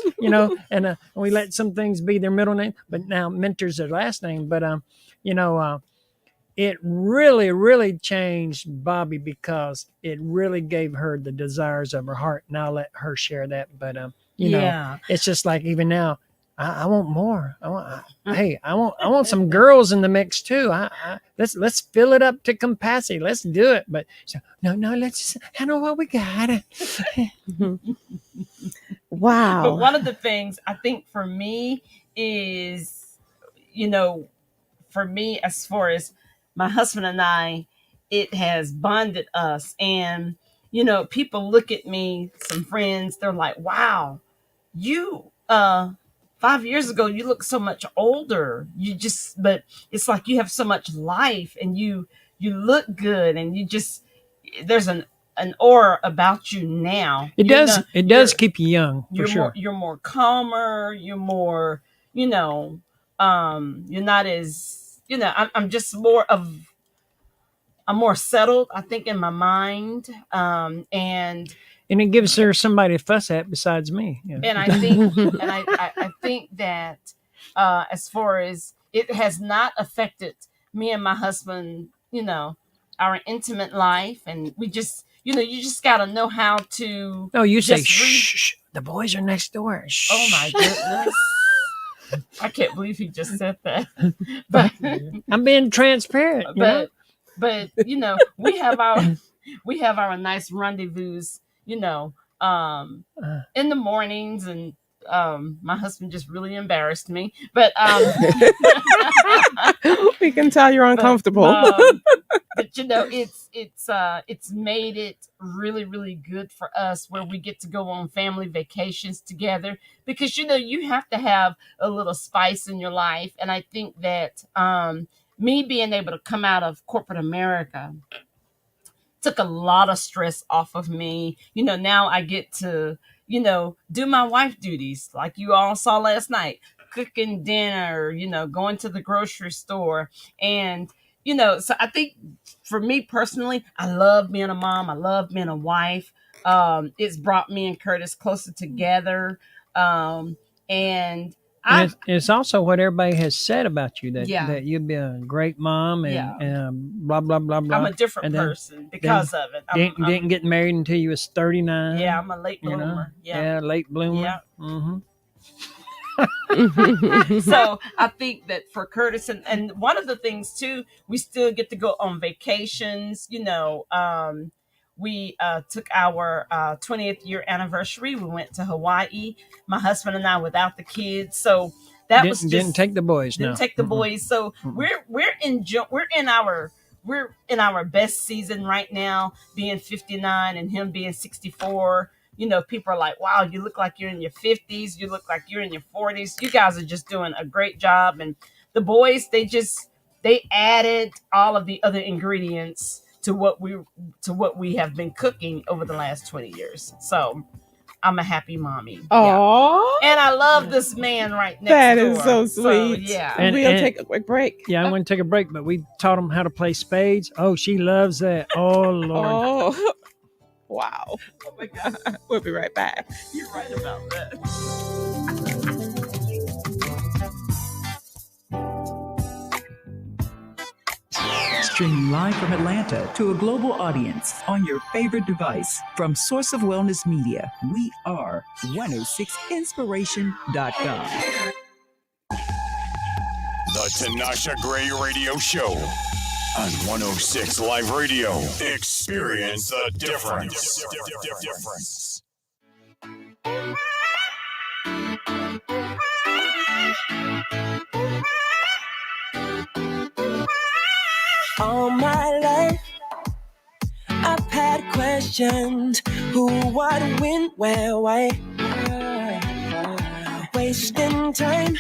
and we let some things be their middle name, but now Mentor's their last name. But it really, really changed Bobbie, because it really gave her the desires of her heart. And I'll let her share that. But it's just like, even now, I want more. I want some girls in the mix too. Let's fill it up to capacity. Let's do it. But no, let's just handle what we got. Wow. But one of the things I think for me is, for me, as far as my husband and I, it has bonded us. And, people look at me, some friends, they're like, wow, you, 5 years ago, you look so much older. But it's like you have so much life, and you look good, and there's an aura about you now. It does keep you young, for sure. You're more calmer. You're more, you're not as, I'm more settled, I think, in my mind. And it gives her somebody to fuss at besides me. And I think, I think that as far as it has not affected me and my husband, our intimate life, and we just, you just got to know how to. No, you say, shh, the boys are next door. Shh. Oh my goodness. I can't believe he just said that. But I'm being transparent. But we have our nice rendezvous, in the mornings, and my husband just really embarrassed me. But we can tell you're uncomfortable. but it's made it really really good for us where we get to go on family vacations together because you have to have a little spice in your life, and I think that me being able to come out of corporate America took a lot of stress off of me. Now I get to, do my wife duties like you all saw last night, cooking dinner, going to the grocery store. And, so I think for me personally, I love being a mom. I love being a wife. It's brought me and Curtis closer together. And And it's also what everybody has said about you Yeah. that you'd be a great mom and, Yeah. blah blah blah blah. I'm a different And then- person because of it. Didn't get married until you was 39. Yeah, I'm a late bloomer. Yeah, late bloomer. Yeah. Mm-hmm. So I think that for Curtis and one of the things too, we still get to go on vacations. We took our 20th year anniversary. We went to Hawaii. My husband and I without the kids. So that was just Didn't take the boys. didn't No. take the boys. So we're in our best season right now, being 59 and him being 64. People are like, wow, you look like you're in your 50s. You look like you're in your 40s. You guys are just doing a great job. And the boys, they added all of the other ingredients to what we have been cooking over the last 20 years. So I'm a happy mommy. Aww. And I love this man right next That door. is so sweet. Yeah. We'll take a quick break. Yeah, I'm going to take a break, but we taught them how to play spades. Oh, she loves that. Oh, Lord. Oh, wow. Oh, my God. We'll be right back. You're right about that. Streaming live from Atlanta to a global audience on your favorite device. From Source of Wellness Media, we are 106inspiration.com. The Tinasha Gray Radio Show on 106 Live Radio. Experience the difference. All my life, I've had questions: who, what, when, where, why. Wasting time,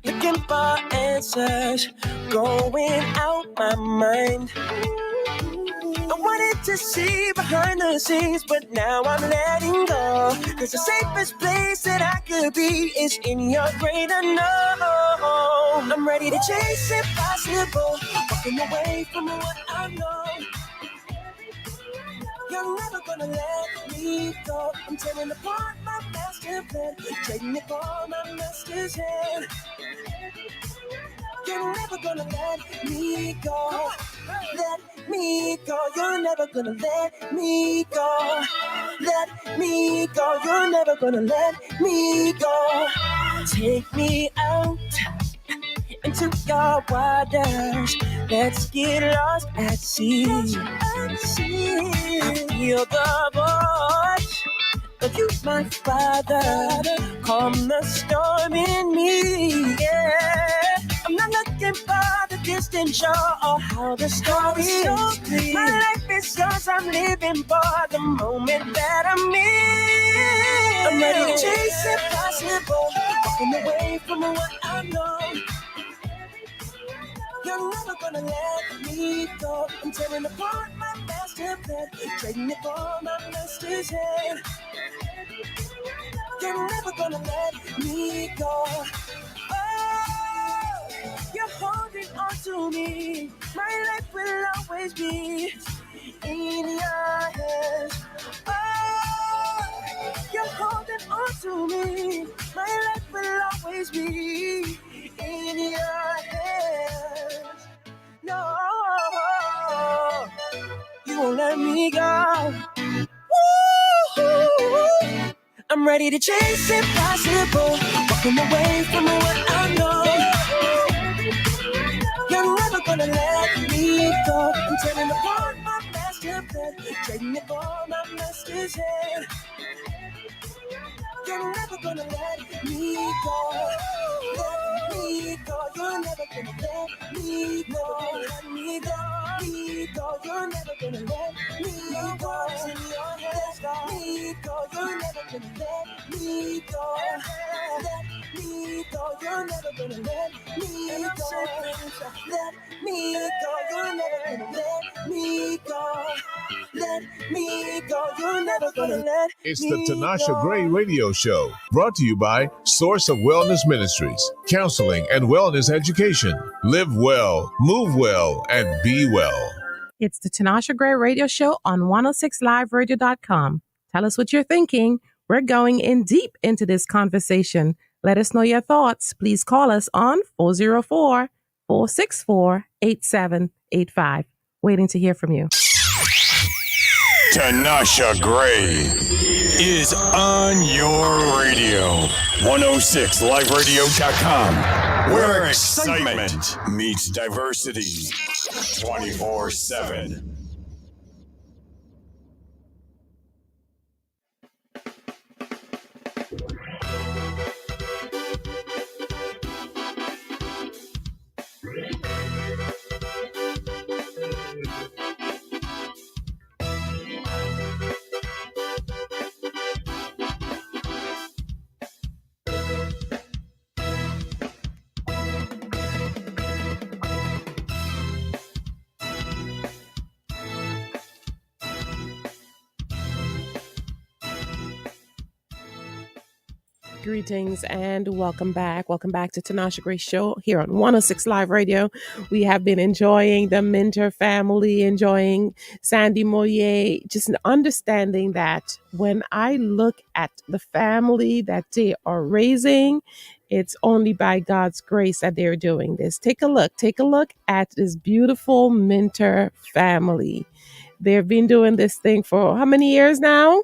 looking for answers, going out my mind. I wanted to see behind the scenes, but now I'm letting go. 'Cause the safest place that I could be is in your great unknown. I'm ready to chase impossible, walking away from what I know. You're never gonna let me go. I'm tearing apart my master plan, trading it for my master's hand. You're never gonna let me go. Let me go. You're never gonna let me go. Let me go. You're never gonna let me go. Take me out into your waters. Let's get lost at sea. Feel the voice of you, my father. Calm the storm in me. Yeah. I'm not looking for the distant shore or how the story is. My life is yours, I'm living for the moment that I'm in. I'm ready to chase impossible, walking away from what I know. You're never gonna let me go. I'm tearing apart my master plan, trading it for my master's hand. You're never gonna let me go. You're holding on to me. My life will always be in your hands. Oh, you're holding on to me. My life will always be in your hands. No, you won't let me go. Woo! I'm ready to chase impossible, walking away from what I know. You're never gonna let me go. I'm tearing apart my master plan, trading it for my master's hand. You're never gonna let me go. Let me go. You're never gonna let me go. Let me go. go. You're never gonna let me go. In your hands, let me go. You're never gonna let me go. Let me go. You're never gonna let me go. Let me go. You're never gonna let me go. Let me go. You're never gonna let It's me the Tinasha go. Gray Radio Show, brought to you by Source of Wellness Ministries, counseling and wellness education. Live well, move well, and be well. It's the Tinasha Gray Radio Show on 106liveradio.com. Tell us what you're thinking. We're going in deep into this conversation. Let us know your thoughts. Please call us on 404-464-8785. Waiting to hear from you. Tinasha Gray is on your radio. 106liveradio.com, where excitement meets diversity 24/7. Greetings and welcome back. Welcome back to Tinasha Gray Show here on 106 Live Radio. We have been enjoying the Minter family, enjoying Sandy Moye, just understanding that when I look at the family that they are raising, it's only by God's grace that they're doing this. Take a look at this beautiful Minter family. They've been doing this thing for how many years now?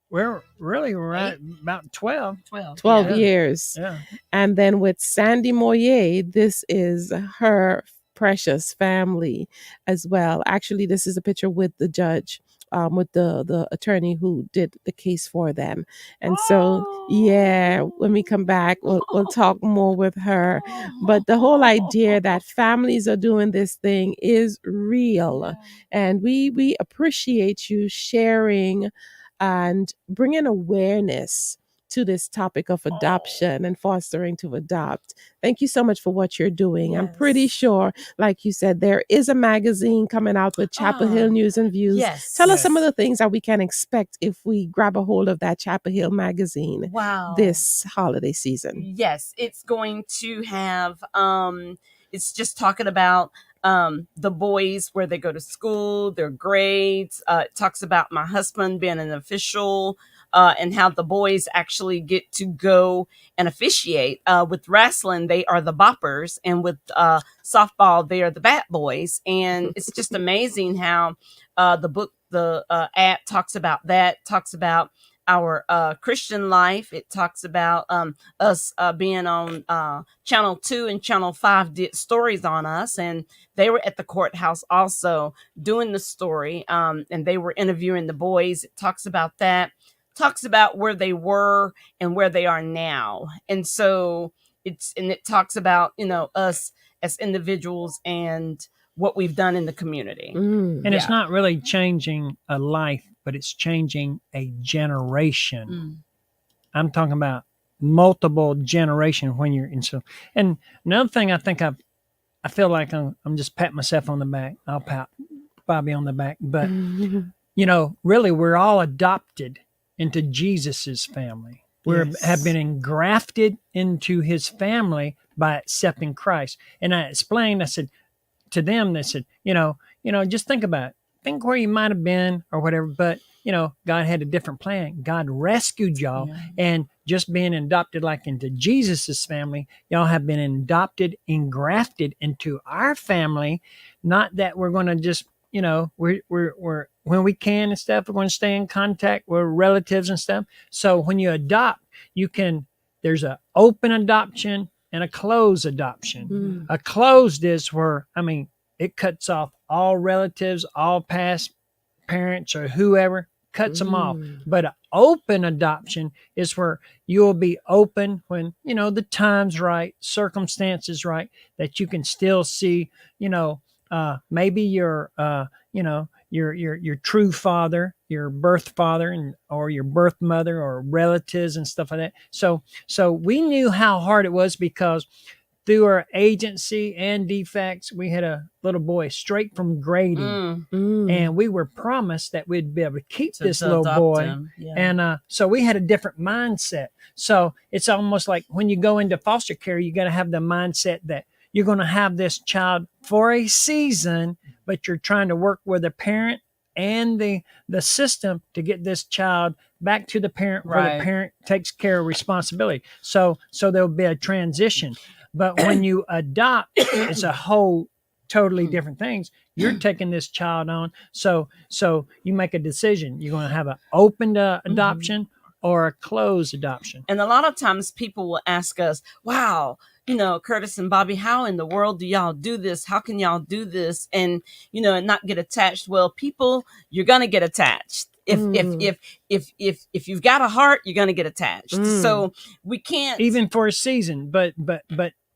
We're really right about 12. 12 years. Yeah. And then with Sandy Moye, this is her precious family as well. Actually, this is a picture with the judge, with the attorney who did the case for them. And so, yeah, when we come back, we'll talk more with her. But the whole idea that families are doing this thing is real. And we appreciate you sharing and bringing awareness to this topic of adoption and fostering to adopt. Thank you so much for what you're doing. I'm pretty sure, like you said, there is a magazine coming out with Chapel Hill News and Views. Yes. Tell us some of the things that we can expect if we grab a hold of that Chapel Hill magazine this holiday season. Yes, it's going to have it's just talking about the boys, where they go to school, their grades. It talks about my husband being an official, and how the boys actually get to go and officiate. With wrestling, they are the boppers, and with softball, they are the bat boys. And it's just amazing how the app talks about that, talks about our Christian life. It talks about us being on Channel 2 and Channel 5 did stories on us, and they were at the courthouse also doing the story, and they were interviewing the boys. It talks about that, talks about where they were and where they are now. And so it talks about, us as individuals and what we've done in the community. And it's not really changing a life, but it's changing a generation. I'm talking about multiple generation when you're in. So, and another thing I think I feel like I'm just patting myself on the back. I'll pat Bobbie on the back, but really we're all adopted into Jesus's family. We have been engrafted into his family by accepting Christ. And I explained, I said to them, they said, just think about it. Think where you might have been or whatever, but God had a different plan. God rescued y'all, and just being adopted like into Jesus's family, y'all have been adopted, engrafted into our family. Not that we're going to just, we're when we can and stuff, we're going to stay in contact with relatives and stuff. So when you adopt, there's an open adoption and a closed adoption. A closed is where, it cuts off all relatives, all past parents or whoever, cuts them off. But an open adoption is where you'll be open when, the time's right, circumstances right, that you can still see, maybe your your true father, your birth father, and or your birth mother, or relatives and stuff like that. So we knew how hard it was, because through our agency and defects, we had a little boy straight from grading, and we were promised that we'd be able to keep this little boy. Him. Yeah. And so we had a different mindset. So it's almost like when you go into foster care, you got to have the mindset that you're going to have this child for a season, but you're trying to work with a parent and the system to get this child back to the parent, where Right. the parent takes care of responsibility. So there'll be a transition. But when you adopt, it's a whole totally different things. You're taking this child on. So you make a decision. You're going to have an open adoption or a closed adoption. And a lot of times people will ask us, wow, Curtis and Bobbie, how in the world do y'all do this? How can y'all do this? And, and not get attached? Well, people, you're going to get attached. If you've got a heart, you're going to get attached. So we can't, even for a season, but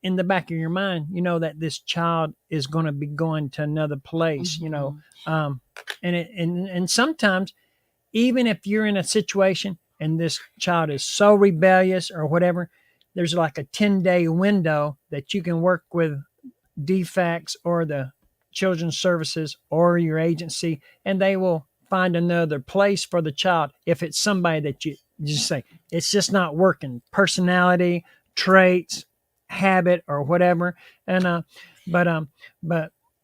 in the back of your mind, you know that this child is going to be going to another place, and sometimes, even if you're in a situation and this child is so rebellious or whatever, there's like a 10-day window that you can work with defects or the children's services or your agency, and they will find another place for the child. If it's somebody that you just say, it's just not working, personality, traits, habit, or whatever. And but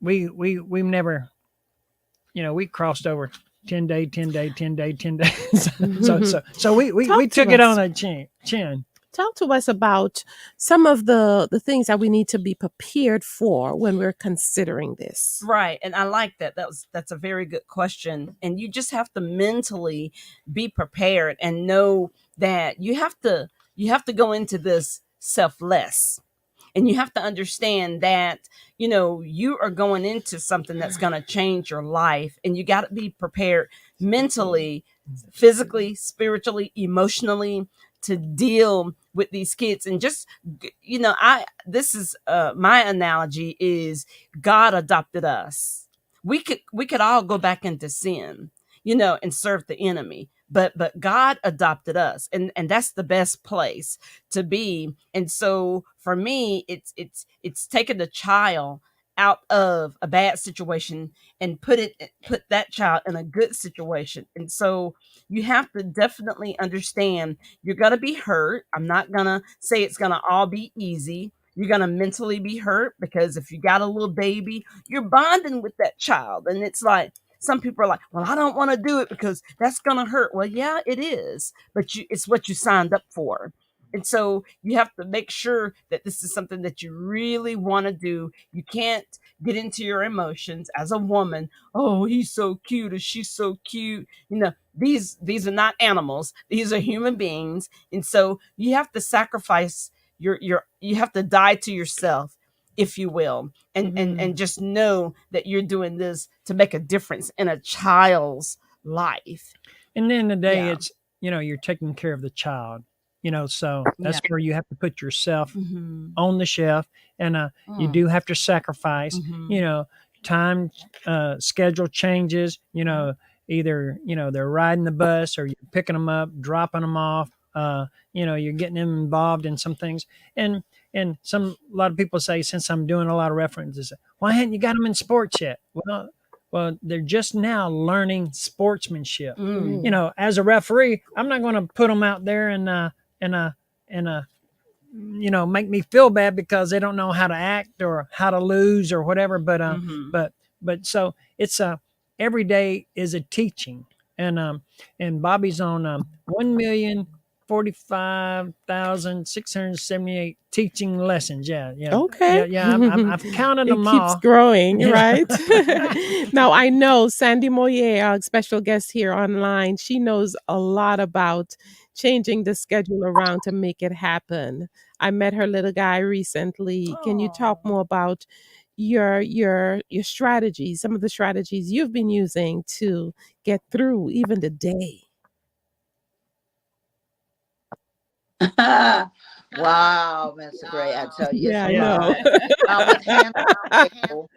we've never, we crossed over 10 day, 10 day, 10 day, 10 days. So we took it on a chin. Talk to us about some of the things that we need to be prepared for when we're considering this. Right. And I like that. That's a very good question. And you just have to mentally be prepared and know that you have to go into this selfless. And you have to understand that, you are going into something that's going to change your life, and you got to be prepared mentally, physically, spiritually, emotionally to deal with these kids. And just, this is my analogy is God adopted us. We could all go back into sin, and serve the enemy. But God adopted us, and that's the best place to be. And so for me, it's taking the child out of a bad situation and put that child in a good situation. And so you have to definitely understand you're gonna be hurt. I'm not gonna say it's gonna all be easy. You're gonna mentally be hurt, because if you got a little baby, you're bonding with that child, and it's like, some people are like, well, I don't want to do it because that's going to hurt. Well, yeah, it is, but it's what you signed up for. And so you have to make sure that this is something that you really want to do. You can't get into your emotions as a woman. Oh, he's so cute, or she's so cute. These are not animals. These are human beings. And so you have to sacrifice you have to die to yourself, if you will, and just know that you're doing this to make a difference in a child's life. And then the day, it's, you're taking care of the child, so that's where you have to put yourself on the shelf, and you do have to sacrifice, time, schedule changes, either, they're riding the bus, or you're picking them up, dropping them off, you're getting them involved in some things. And a lot of people say, since I'm doing a lot of references, why hadn't you got them in sports yet? Well, they're just now learning sportsmanship. As a referee, I'm not going to put them out there and make me feel bad because they don't know how to act or how to lose or whatever. But so it's every day is a teaching, and Bobbie's on 1,045,678 teaching lessons. Yeah. Okay. Yeah. I've counted them all. It keeps growing, right? Now, I know Sandy Moye, our special guest here online, she knows a lot about changing the schedule around to make it happen. I met her little guy recently. Can you talk more about your strategies, some of the strategies you've been using to get through even the day? Wow, Mr. Gray, I tell you, Yeah, it's I a lot. know. With handling people,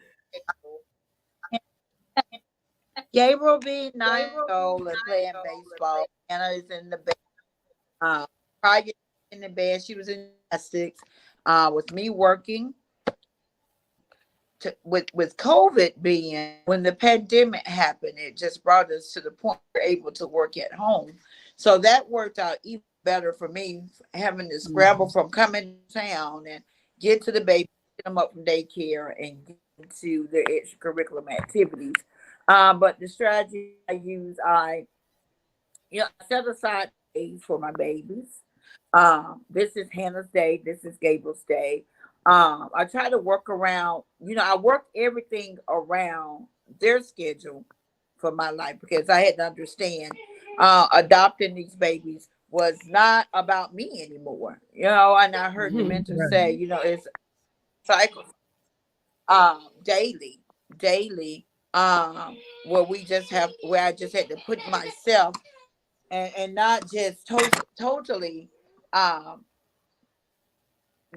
Gabriel being 9 years old and playing baseball. Anna is in the bed. Prior in the bed, she was in gymnastics. With me working with COVID being when the pandemic happened, it just brought us to the point we're able to work at home. So that worked out even better for me, having to scramble from coming to town and get to the baby, get them up from daycare, and get into their extracurricular activities. But the strategy I use, I set aside days for my babies. This is Hannah's day. This is Gabriel's day. I try to work around, I work everything around their schedule for my life because I had to understand adopting these babies was not about me anymore. And I heard the mentor say, it's cycle daily, where I just had to put myself and not just totally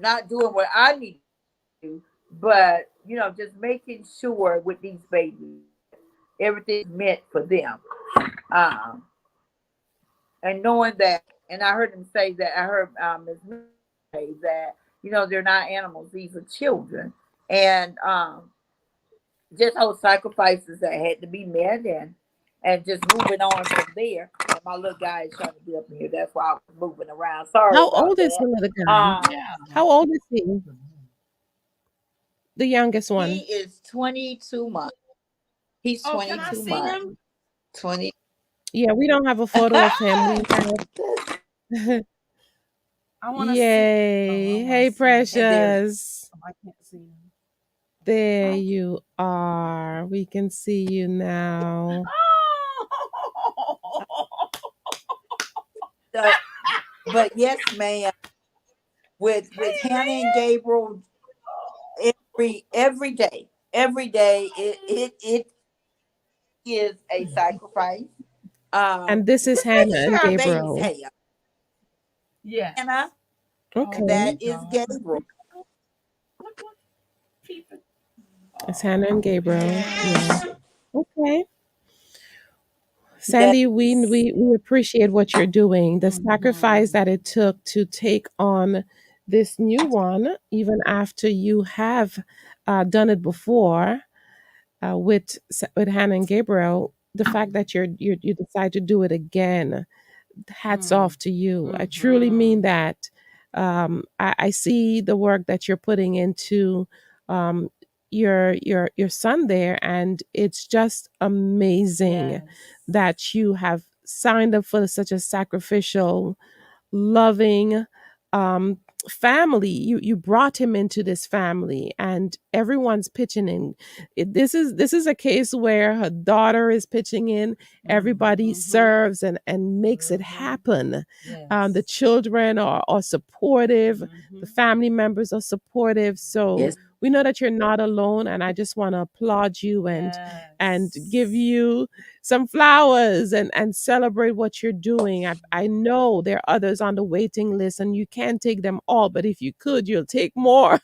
not doing what I need to do, but just making sure with these babies everything's meant for them. And knowing that, and I heard him say that, I heard Ms. say that, they're not animals, these are children. And just those sacrifices that had to be made, and just moving on from there. And my little guy is trying to be up in here. That's why I was moving around. Sorry How about old is the that. little guy? How old is he? The youngest He one. is 22 months. He's Oh, can I 22 see months. him? 20. Yeah, we don't have a photo of him. We have. I want to see. Yay. Hey, And there's Precious. I can't see him. There you are. We can see you now. but yes, ma'am. With Hannah and Gabriel, every day, it is a sacrifice. And this is Just making Hannah sure and our baby's Gabriel. hair. Yes. Hannah, Okay. that is Gabriel. It's Hannah and Gabriel. Yeah. Okay. Yes. Sandy, we appreciate what you're doing. The sacrifice that it took to take on this new one, even after you have done it before with Hannah and Gabriel. The fact that you decide to do it again, hats off to you. I truly mean that. I see the work that you're putting into um, your son there, and it's just amazing that you have signed up for such a sacrificial, loving um family. You brought him into this family, and everyone's pitching in. This is a case where her daughter is pitching in. Everybody serves and makes it happen. The children are supportive. The family members are supportive. So Yes. we know that you're not alone, and I just want to applaud you and give you some flowers and celebrate what you're doing. I know there are others on the waiting list, and you can't take them all, but if you could, you'll take more.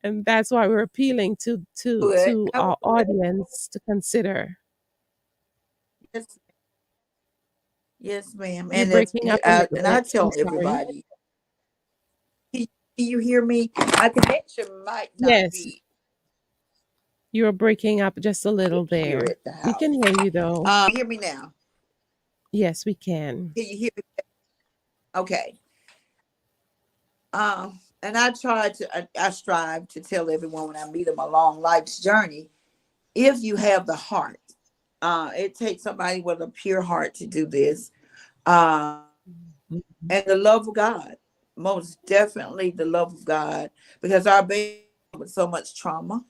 And that's why we're appealing Good. to our audience to consider. Yes, yes, ma'am. You're And that's breaking up a little and I bit. I'm tell sorry. everybody, can you hear me? My connection might not Yes, be you're breaking up just a little here there. at the We house. can hear you though. Hear me now? Yes, we can. Can you hear me? Okay. And I strive to tell everyone when I meet them along life's journey, if you have the heart, it takes somebody with a pure heart to do this. Uh, and the love of God, most definitely the love of God, because our babies come with so much trauma.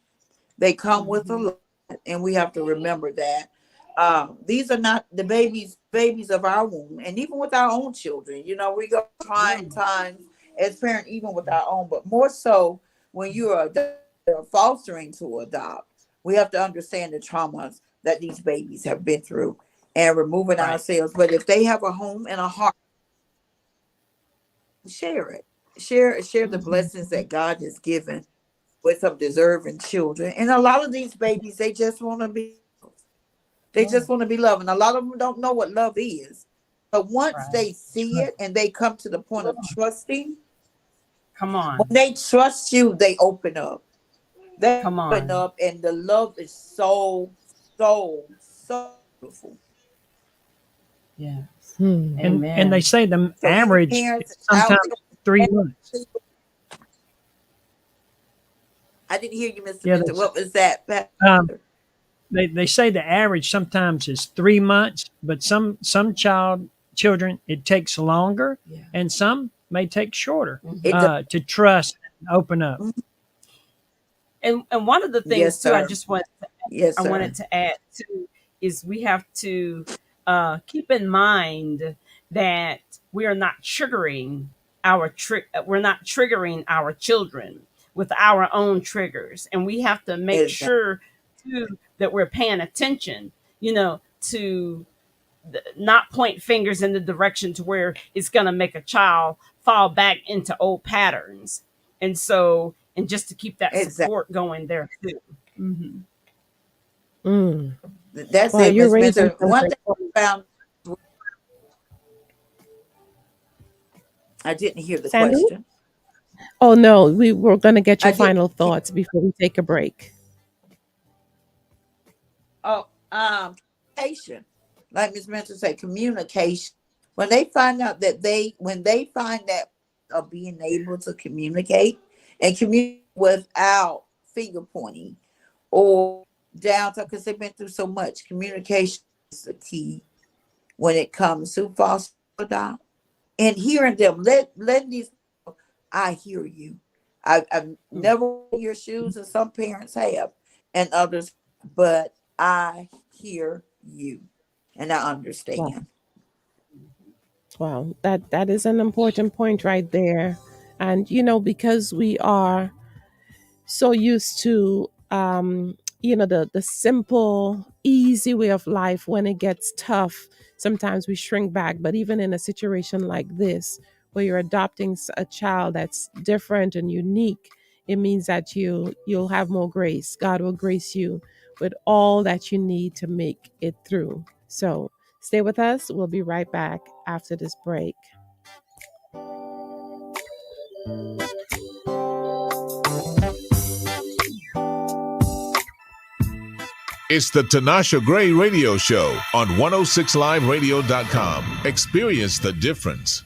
They come with a lot, and we have to remember that. These are not the babies of our womb, and even with our own children, we go trying times as parents, even with our own, but more so when you are fostering to adopt. We have to understand the traumas that these babies have been through and removing ourselves. But if they have a home and a heart, share it. Share the blessings that God has given with some deserving children. And a lot of these babies, they just want to be. They just want to be loved. And a lot of them don't know what love is. But once they see it and they come to the point of trusting, Come on. when they trust you, they open up. They Come open on. up, and the love is so, so, so beautiful. Yes. And they say the So any average parents is out sometimes 3 months. there, I didn't hear you, Mr. Yeah, Mentor. What was that? um, they say the average sometimes is 3 months, but some children it takes longer, and some may take shorter to trust and open up. And one of the things Yes, too, sir. Yes, I sir. wanted to add too is we have to keep in mind that we are not triggering we're not triggering our children with our own triggers, and we have to make Exactly. sure too that we're paying attention, to not point fingers in the direction to where it's going to make a child fall back into old patterns. And just to keep that Exactly. support going there too. Mm-hmm. That's Wow, it, you're Miss raising Mentor. One something. thing I found, I didn't hear the Sandy? question. Oh no, we were going to get I your didn't. final thoughts before we take a break. Oh, communication. Like Miss Mentor said, communication. When they find out that when they find that of being able to communicate and communicate without finger pointing or down to, because they've been through so much, communication is the key when it comes to foster adopt. And hearing them, letting these, I hear you. I've never in your shoes, and some parents have, and others, but I hear you, and I Wow. understand. Wow, that is an important point right there. And because we are so used to the simple easy way of life, when it gets tough sometimes we shrink back. But even in a situation like this, where you're adopting a child that's different and unique, it means that you'll have more grace. God will grace you with all that you need to make it through. So stay with us. We'll be right back after this break. It's the Tinasha Gray Radio Show on 106liveradio.com. Experience the difference.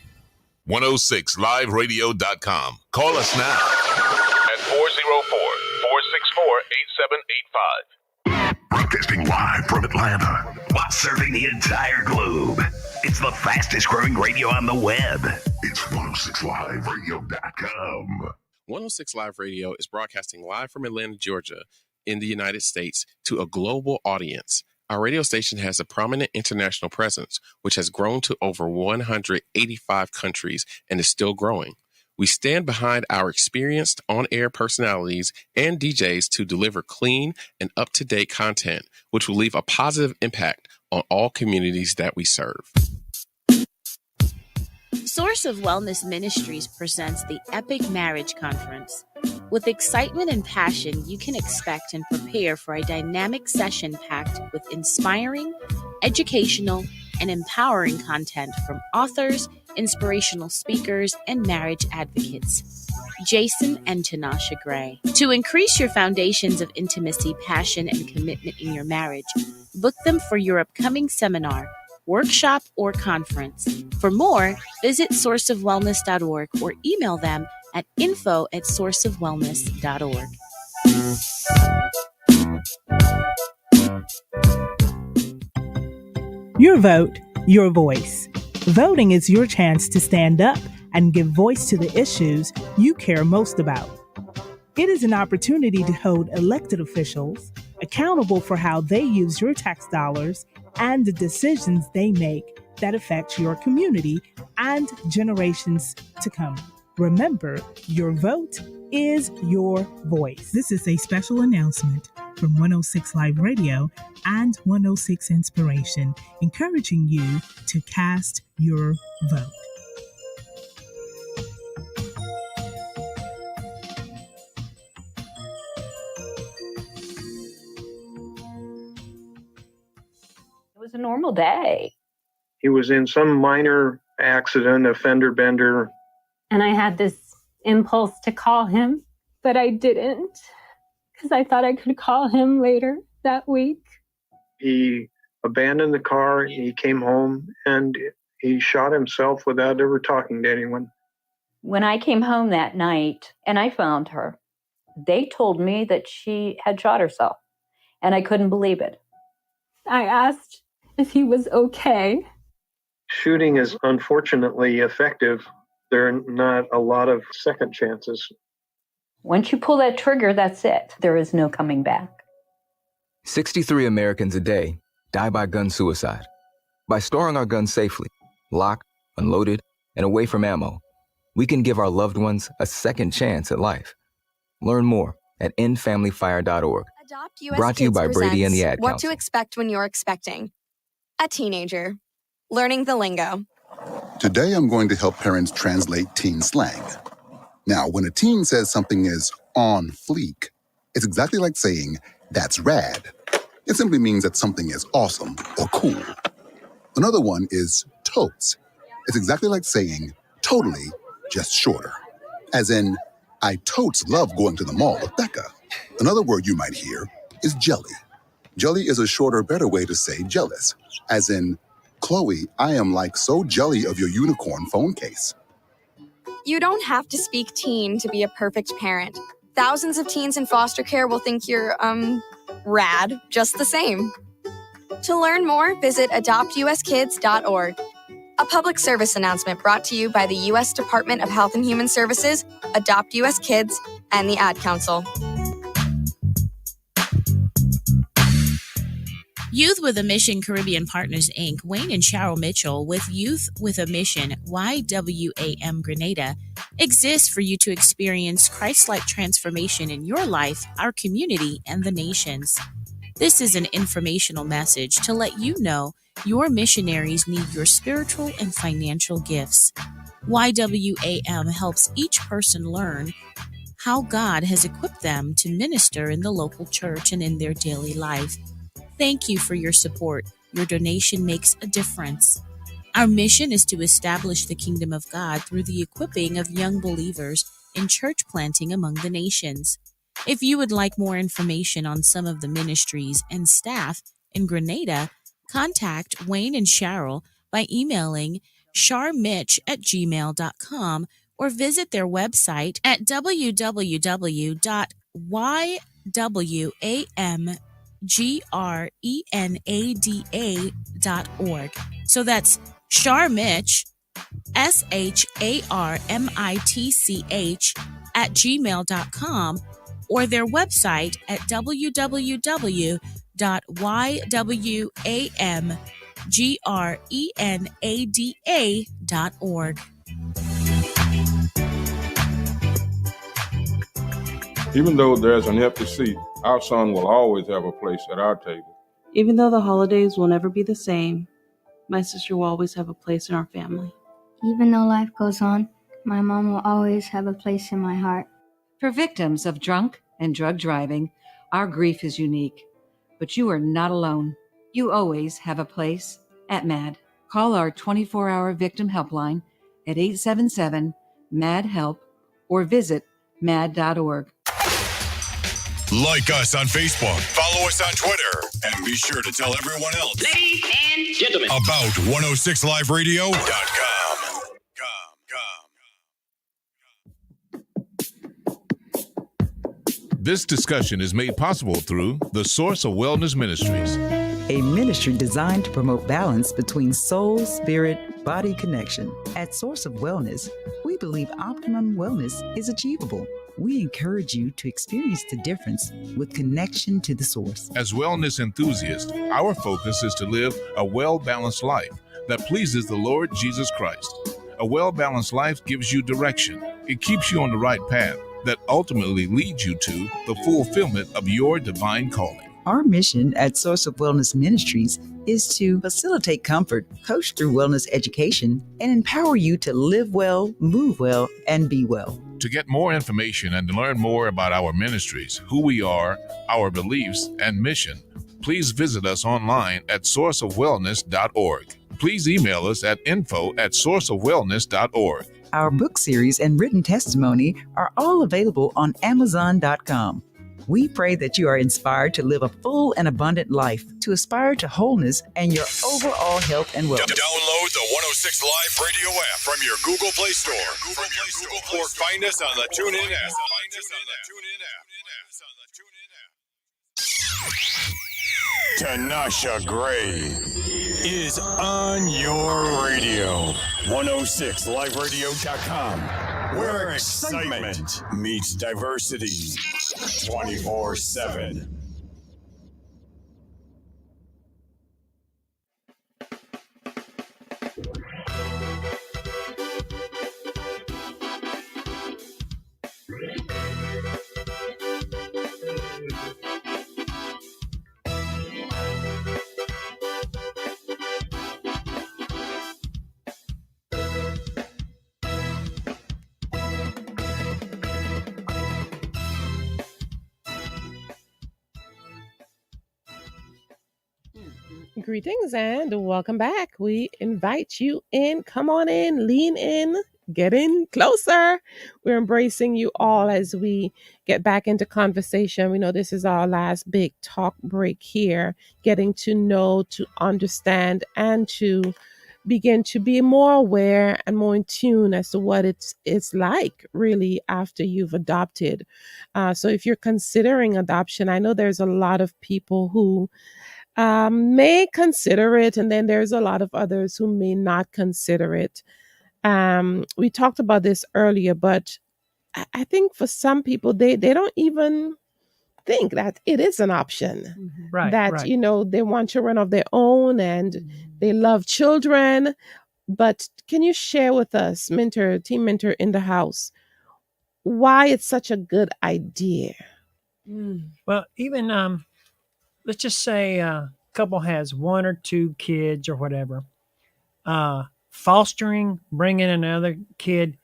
106liveradio.com. Call us now at 404-464-8785. Broadcasting live from Atlanta while serving the entire globe. It's the fastest growing radio on the web. It's 106liveradio.com. 106 Live Radio is broadcasting live from Atlanta, Georgia, in the United States to a global audience. Our radio station has a prominent international presence, which has grown to over 185 countries and is still growing. We stand behind our experienced on-air personalities and DJs to deliver clean and up-to-date content, which will leave a positive impact on all communities that we serve. Source of Wellness Ministries presents the Epic Marriage Conference. With excitement and passion, you can expect and prepare for a dynamic session packed with inspiring, educational, and empowering content from authors, inspirational speakers, and marriage advocates. Jason and Tinasha Gray. To increase your foundations of intimacy, passion, and commitment in your marriage, book them for your upcoming seminar, workshop, or conference. For more, visit sourceofwellness.org or email them at info@sourceofwellness.org. Your vote, your voice. Voting is your chance to stand up and give voice to the issues you care most about. It is an opportunity to hold elected officials accountable for how they use your tax dollars and the decisions they make that affect your community and generations to come. Remember, your vote is your voice. This is a special announcement from 106 Live Radio and 106 Inspiration, encouraging you to cast your vote. was a normal day. He was in some minor accident, a fender bender. And I had this impulse to call him, but I didn't because I thought I could call him later that week. He abandoned the car, he came home, and he shot himself without ever talking to anyone. When I came home that night and I found her, they told me that she had shot herself, and I couldn't believe it. I asked if he was okay. Shooting is unfortunately effective. There are not a lot of second chances. Once you pull that trigger, that's it. There is no coming back. 63 Americans a day die by gun suicide. By storing our guns safely, locked, unloaded, and away from ammo, we can give our loved ones a second chance at life. Learn more at endfamilyfire.org. Adopt US Brought to you Kids by Brady and the presents Ad What Council. to Expect When You're Expecting. A teenager. Learning the lingo. Today, I'm going to help parents translate teen slang. Now, when a teen says something is on fleek, it's exactly like saying, that's rad. It simply means that something is awesome or cool. Another one is totes. It's exactly like saying, totally, just shorter. As in, I totes love going to the mall with Becca. Another word you might hear is jelly. Jelly is a shorter, better way to say jealous. As in, Chloe, I am like so jelly of your unicorn phone case. You don't have to speak teen to be a perfect parent. Thousands of teens in foster care will think you're, rad just the same. To learn more, visit adoptuskids.org. A public service announcement brought to you by the U.S. Department of Health and Human Services, Adopt U.S. Kids, and the Ad Council. Youth with a Mission Caribbean Partners, Inc., Wayne and Cheryl Mitchell with Youth with a Mission, YWAM Grenada, exists for you to experience Christ-like transformation in your life, our community, and the nations. This is an informational message to let you know your missionaries need your spiritual and financial gifts. YWAM helps each person learn how God has equipped them to minister in the local church and in their daily life. Thank you for your support. Your donation makes a difference. Our mission is to establish the kingdom of God through the equipping of young believers in church planting among the nations. If you would like more information on some of the ministries and staff in Grenada, contact Wayne and Cheryl by emailing charmitch@gmail.com or visit their website at www.ywamgrenada.org. So that's Charmitch, SHARMITCH @gmail.com or their website at www.ywamgrenada.org. Even though there's an empty seat, our son will always have a place at our table. Even though the holidays will never be the same, my sister will always have a place in our family. Even though life goes on, my mom will always have a place in my heart. For victims of drunk and drug driving, our grief is unique. But you are not alone. You always have a place at MAD. Call our 24-hour victim helpline at 877-MAD-HELP or visit mad.org. Like us on Facebook, follow us on Twitter, and be sure to tell everyone else. Ladies and gentlemen. About 106liveradio.com. This discussion is made possible through the Source of Wellness Ministries, a ministry designed to promote balance between soul, spirit, body connection. At Source of Wellness, we believe optimum wellness is achievable. We encourage you to experience the difference with connection to the source. As wellness enthusiasts, our focus is to live a well-balanced life that pleases the Lord Jesus Christ. A well-balanced life gives you direction. It keeps you on the right path that ultimately leads you to the fulfillment of your divine calling. Our mission at Source of Wellness Ministries is to facilitate comfort, coach through wellness education, and empower you to live well, move well, and be well. To get more information and to learn more about our ministries, who we are, our beliefs, and mission, please visit us online at sourceofwellness.org. Please email us at info@sourceofwellness.org. Our book series and written testimony are all available on Amazon.com. We pray that you are inspired to live a full and abundant life, to aspire to wholeness and your overall health and wellness. Download the 106 Live Radio app from your Google Play Store. Or find us on the TuneIn app. Tinasha Gray is on your radio. 106liveradio.com, where excitement meets diversity 24/7. Greetings and welcome back. We invite you in. Come on in, lean in, get in closer. We're embracing you all as we get back into conversation. We know this is our last big talk break here, getting to know, to understand, and to begin to be more aware and more in tune as to what it's like really after you've adopted. So if you're considering adoption, I know there's a lot of people who may consider it, and then there's a lot of others who may not consider it. We talked about this earlier, but I think for some people, they don't even think that it is an option. Right, That, right. they want children of their own and they love children. But can you share with us, team mentor in the house, why it's such a good idea? Well, even let's just say a couple has one or two kids or whatever. Fostering, bringing another kid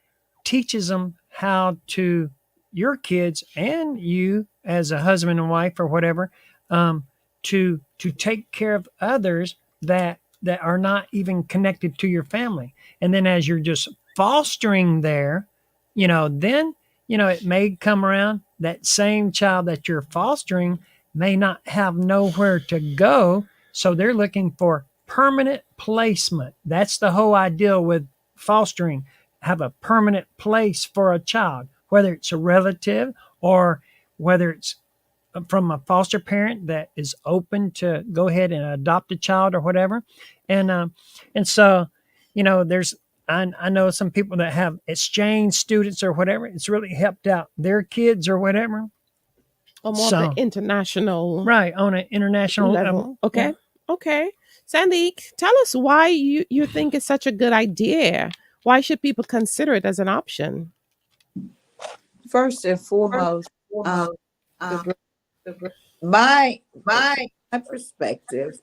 teaches them how to, your kids and you as a husband and wife or whatever, to take care of others that are not even connected to your family. And then as you're just fostering there, then it may come around that same child that you're fostering may not have nowhere to go. So they're looking for permanent placement. That's the whole idea with fostering. Have a permanent place for a child, whether it's a relative or whether it's from a foster parent that is open to go ahead and adopt a child or whatever. And so, there's, I know some people that have exchange students or whatever. It's really helped out their kids or whatever. Or more of the international, right, on an international level. Okay. Okay. Sandy, tell us why you think it's such a good idea. Why should people consider it as an option? First and foremost, my perspective,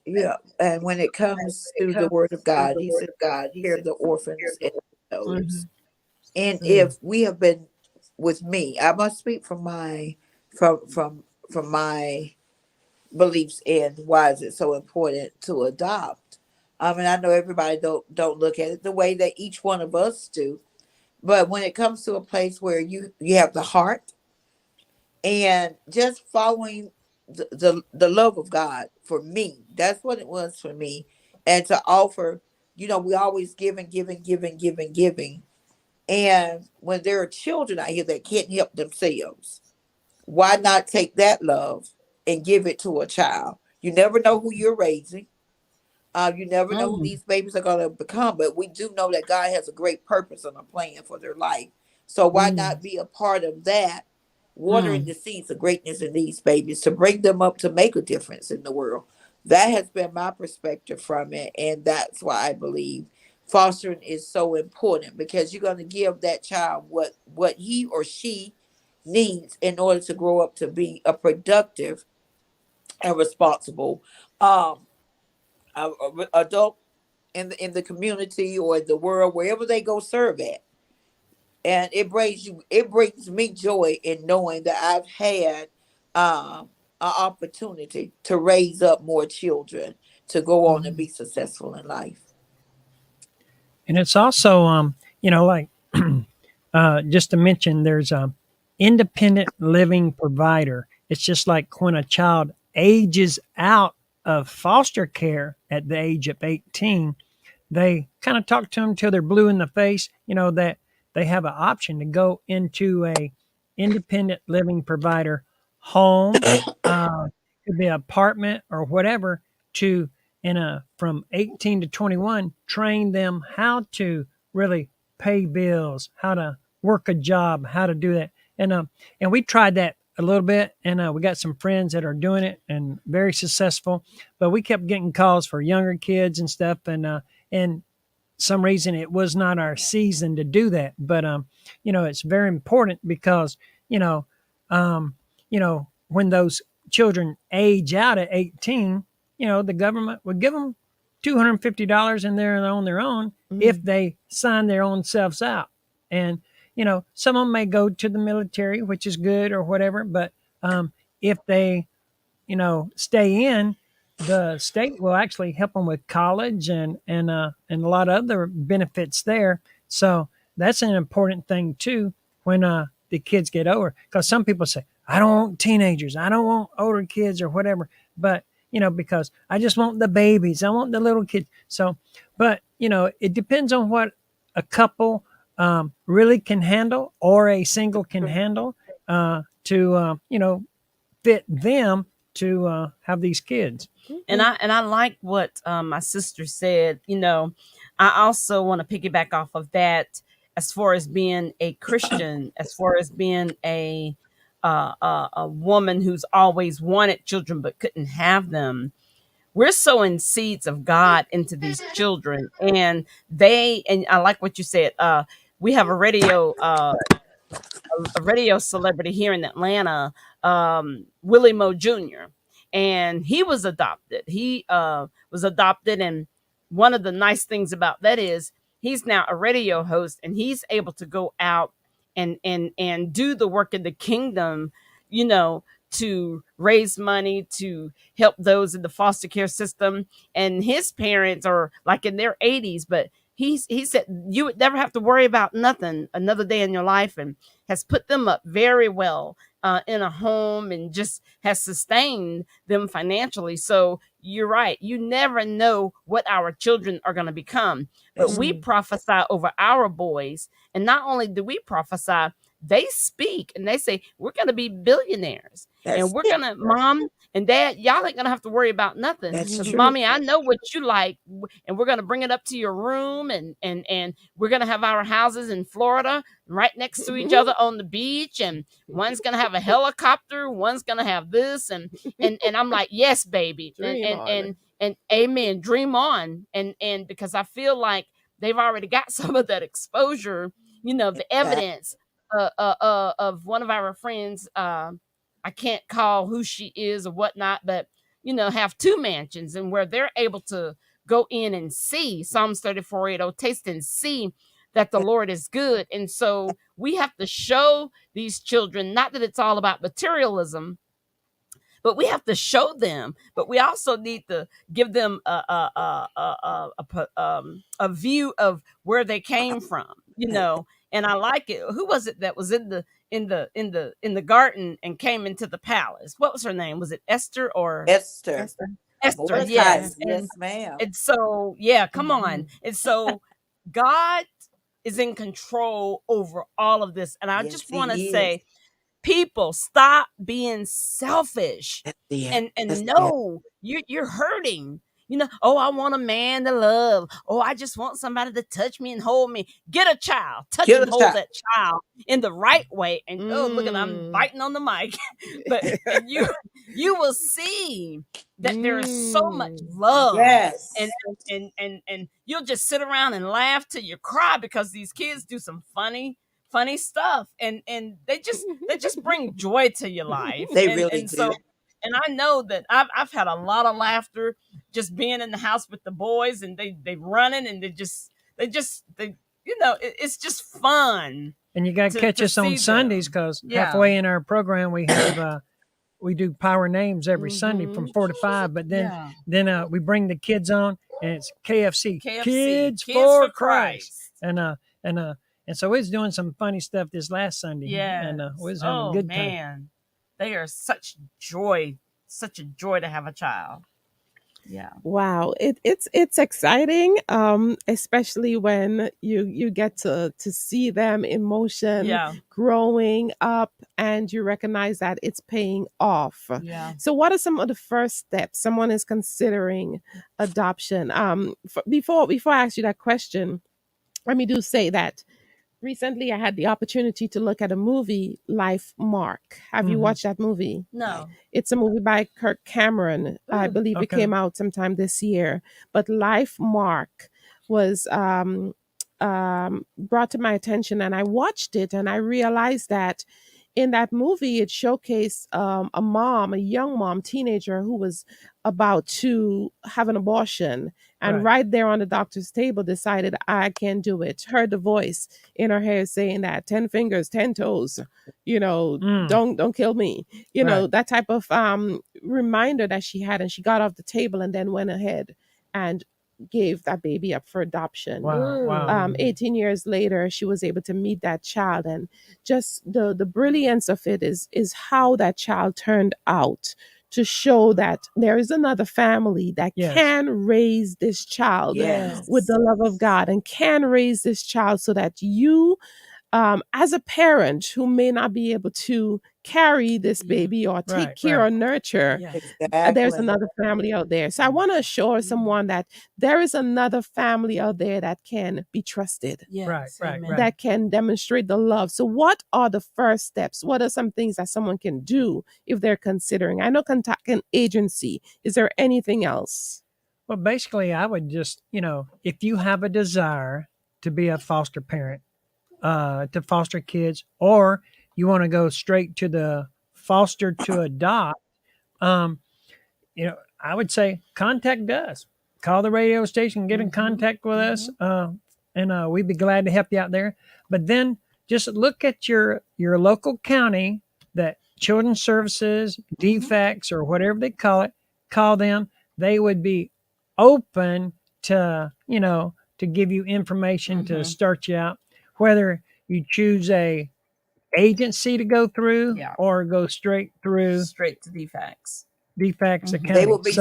and when it comes to the Word of God, He said, "Hear the orphans and widows." And if we have been, with me, I must speak from my from my beliefs in why is it so important to adopt. And I know everybody don't look at it the way that each one of us do, but when it comes to a place where you have the heart and just following the love of God, for me, that's what it was for me. And to offer, we always giving. And when there are children out here that can't help themselves, why not take that love and give it to a child? You never know who you're raising. You never know who these babies are going to become, but we do know that God has a great purpose and a plan for their life. So why not be a part of that, watering the seeds of greatness in these babies to bring them up to make a difference in the world? That has been my perspective from it, and that's why I believe fostering is so important, because you're going to give that child what he or she needs in order to grow up to be a productive and responsible adult in the community or in the world, wherever they go serve at. And it brings me joy in knowing that I've had an opportunity to raise up more children to go on and be successful in life. And it's also, like just to mention, there's a independent living provider. It's just like when a child ages out of foster care at the age of 18, they kind of talk to them till they're blue in the face, that they have an option to go into a independent living provider home, could be an apartment or whatever, to from 18 to 21, train them how to really pay bills, how to work a job, how to do that. And we tried that a little bit, and we got some friends that are doing it and very successful, but we kept getting calls for younger kids and stuff, and some reason it was not our season to do that. But it's very important because when those children age out at 18, the government would give them $250 and they're on their own if they sign their own selves out. And some of them may go to the military, which is good or whatever, but if they stay in, the state will actually help them with college and a lot of other benefits there. So that's an important thing too when the kids get older, because some people say, I don't want teenagers, I don't want older kids or whatever, but because I just want the babies, I want the little kids. So, but it depends on what a couple really can handle, or a single can handle, to fit them to have these kids. And I like what my sister said. I also want to piggyback off of that, as far as being a Christian, as far as being a woman who's always wanted children but couldn't have them. We're sowing seeds of God into these children, and I like what you said. We have a radio celebrity here in Atlanta, Willie Moe Jr., and he was adopted. He was adopted, and one of the nice things about that is he's now a radio host, and he's able to go out and do the work in the kingdom, to raise money to help those in the foster care system. And his parents are like in their 80s, but he said you would never have to worry about nothing another day in your life, and has put them up very well in a home, and just has sustained them financially. So you're right. You never know what our children are going to become, but we prophesy over our boys. And not only do we prophesy, they speak and they say, we're going to be billionaires. And we're going to, mom and dad, y'all ain't going to have to worry about nothing. Because mommy, I know what you like. And we're going to bring it up to your room. And we're going to have our houses in Florida right next to each other on the beach. And one's going to have a helicopter. One's going to have this. And I'm like, yes, baby. And amen. Dream on. And because I feel like they've already got some of that exposure, the evidence of one of our friends. I can't call who she is or whatnot, but have two mansions, and where they're able to go in and see Psalms 34:8, taste and see that the Lord is good. And so we have to show these children, not that it's all about materialism, but we have to show them. But we also need to give them a view of where they came from, And I like it. Who was it that was in the garden and came into the palace? What was her name? Was it Esther or Esther? Esther, yes. Yes, ma'am. And so, yeah, come on. And so God is in control over all of this. And I just want to say, people, stop being selfish and no, you're hurting. Oh, I want a man to love. Oh, I just want somebody to touch me and hold me. Get a child. Touch and hold that child in the right way. And oh, look at, I'm biting on the mic. But you will see that there is so much love. Yes. And you'll just sit around and laugh till you cry, because these kids do some funny stuff, and they just bring joy to your life. They really do. So, and I know that I've had a lot of laughter just being in the house with the boys, and they running, and they it's just fun. And you got to catch us on Sundays, because halfway in our program we have we do power names every Sunday from 4 to 5, but then we bring the kids on, and it's KFC, Kids for Christ. And so it's doing some funny stuff this last Sunday, and we was having a good time. Man, they are such a joy to have a child. Yeah. Wow, it's exciting, especially when you get to see them in motion, growing up, and you recognize that it's paying off. Yeah. So, what are some of the first steps someone is considering adoption? Before I ask you that question, let me do say that recently I had the opportunity to look at a movie, Life Mark. Have you watched that movie? No. It's a movie by Kirk Cameron. I believe it came out sometime this year. But Life Mark was brought to my attention, and I watched it, and I realized that in that movie, it showcased a young mom, teenager, who was about to have an abortion. And right there on the doctor's table, decided, I can do it. Heard the voice in her hair saying that 10 fingers, 10 toes, don't kill me. That type of reminder that she had. And she got off the table and then went ahead and gave that baby up for adoption. Wow. 18 years later, she was able to meet that child, and just the brilliance of it is how that child turned out to show that there is another family that can raise this child with the love of God, and can raise this child so that you, as a parent who may not be able to carry this baby or take care or nurture, there's another family out there. So I want to assure someone that there is another family out there that can be trusted, that can demonstrate the love. So what are the first steps? What are some things that someone can do if they're considering? I know contact an agency. Is there anything else? Well, basically, I would just, if you have a desire to be a foster parent, to foster kids, or you want to go straight to the foster to adopt, I would say contact us. Call the radio station, get in contact with us, and we'd be glad to help you out there. But then just look at your local county, that Children's Services, DFACS, or whatever they call it. Call them. They would be open to to give you information to start you out. Whether you choose a agency to go through or go straight to DFACS. accounting. They will be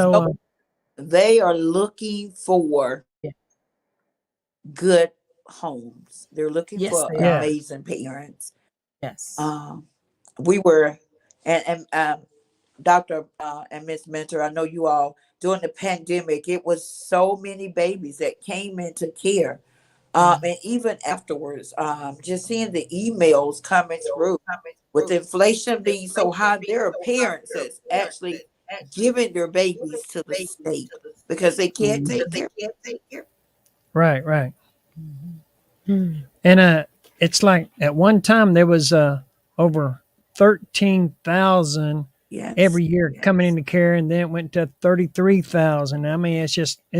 they are looking for good homes. They're looking for amazing parents. Yes. We were, and Dr. And Miss Mentor, I know you all, during the pandemic, it was so many babies that came into care. And even afterwards, just seeing the emails coming through, with inflation being so high, there are parents that's actually giving their babies to the state because they can't take care. Right. And it's like at one time there was over 13,000 every year coming into care, and then it went to 33,000. I mean, it's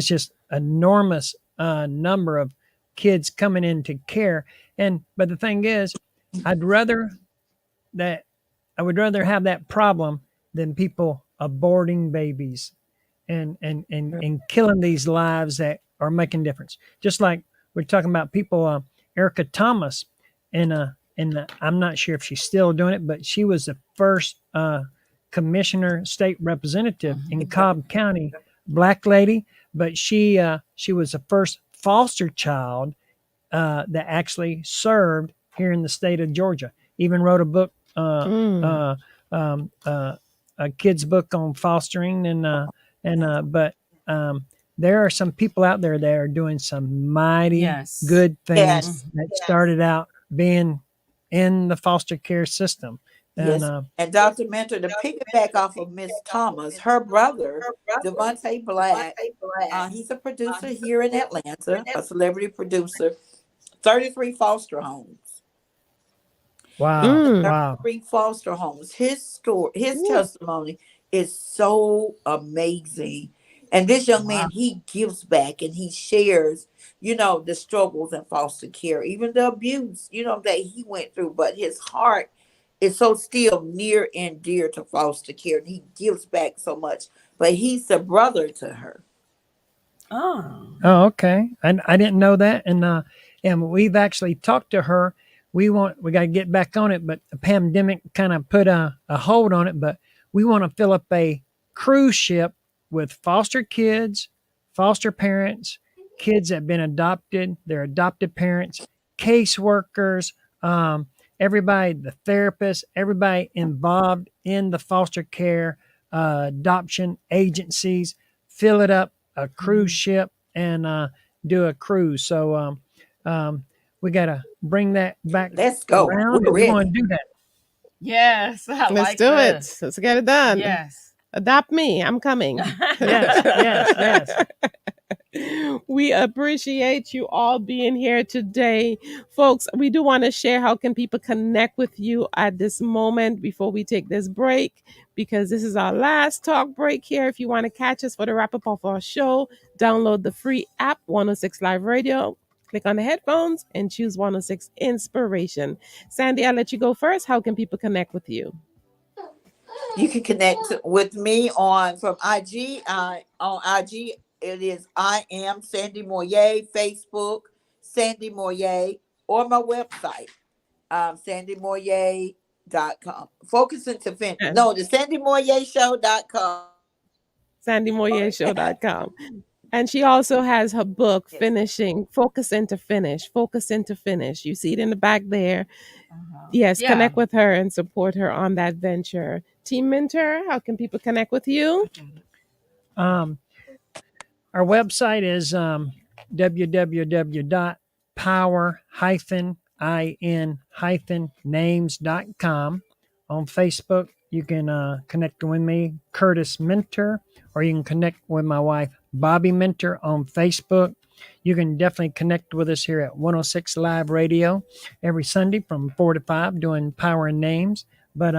just enormous number of kids coming into care. But the thing is, I would rather have that problem than people aborting babies and killing these lives that are making difference. Just like we're talking about people, Erica Thomas, and I'm not sure if she's still doing it, but she was the first commissioner, state representative in Cobb County, Black lady, but she was the first foster child that actually served here in the state of Georgia. Even wrote a book, a kid's book on fostering, but there are some people out there that are doing some mighty good things that started out being in the foster care system. And Dr. Mentor, to piggyback off of Miss Thomas, her brother, Devontae Black, he's a producer here in Atlanta, a celebrity producer, 33 foster homes. Wow. 33 foster homes. His story, his testimony is so amazing. And this young man, he gives back and he shares, the struggles in foster care, even the abuse, that he went through. But his heart is so still near and dear to foster care, and he gives back so much. But he's a brother to her. Oh. Oh, okay. I didn't know that, and we've actually talked to her. We got to get back on it, but the pandemic kind of put a hold on it. But we want to fill up a cruise ship with foster kids, foster parents, kids that have been adopted, their adopted parents, caseworkers, everybody, the therapists, everybody involved in the foster care, adoption agencies. Fill it up a cruise ship and do a cruise. So we got to bring that back Let's go. around, We're and we want to ready. do that. Yes, I Let's like do it. this. Let's get it done. Yes. Adopt me. I'm coming. Yes. We appreciate you all being here today. Folks, we do want to share how can people connect with you at this moment before we take this break, because this is our last talk break here. If you want to catch us for the wrap up of our show, download the free app 106 Live Radio. Click on the headphones and choose 106 Inspiration. Sandy, I'll let you go first. How can people connect with you? You can connect with me on from IG. On IG, it is I am Sandy Moye. Facebook, Sandy Moye, or my website, sandymoye.com. Focusing to finish. No, the sandymoyeshow.com. sandymoyeshow.com. And she also has her book, Finishing, Focus into Finish, Focus into Finish. You see it in the back there. Yes, Yeah. connect with her and support her on that venture. Team Mentor, how can people connect with you? Our website is www.power-in-names.com. On Facebook, you can connect with me, Curtis Mentor, or you can connect with my wife, Bobbie Mentor, on Facebook. You can definitely connect with us here at 106 Live Radio every Sunday from 4 to 5 doing Power in Names. But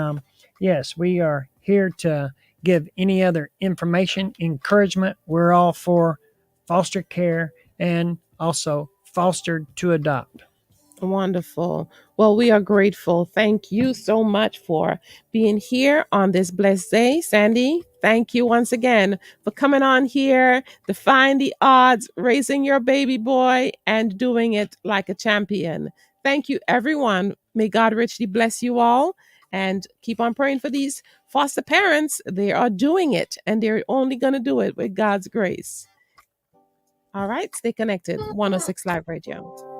yes, we are here to give any other information, encouragement. We're all for foster care and also fostered to adopt. Wonderful. Well, we are grateful. Thank you so much for being here on this blessed day. Sandy, thank you once again for coming on here, defying the odds, raising your baby boy, and doing it like a champion. Thank you, everyone. May God richly bless you all. And keep on praying for these foster parents. They are doing it, and they're only going to do it with God's grace. All right, stay connected. 106 Live Radio.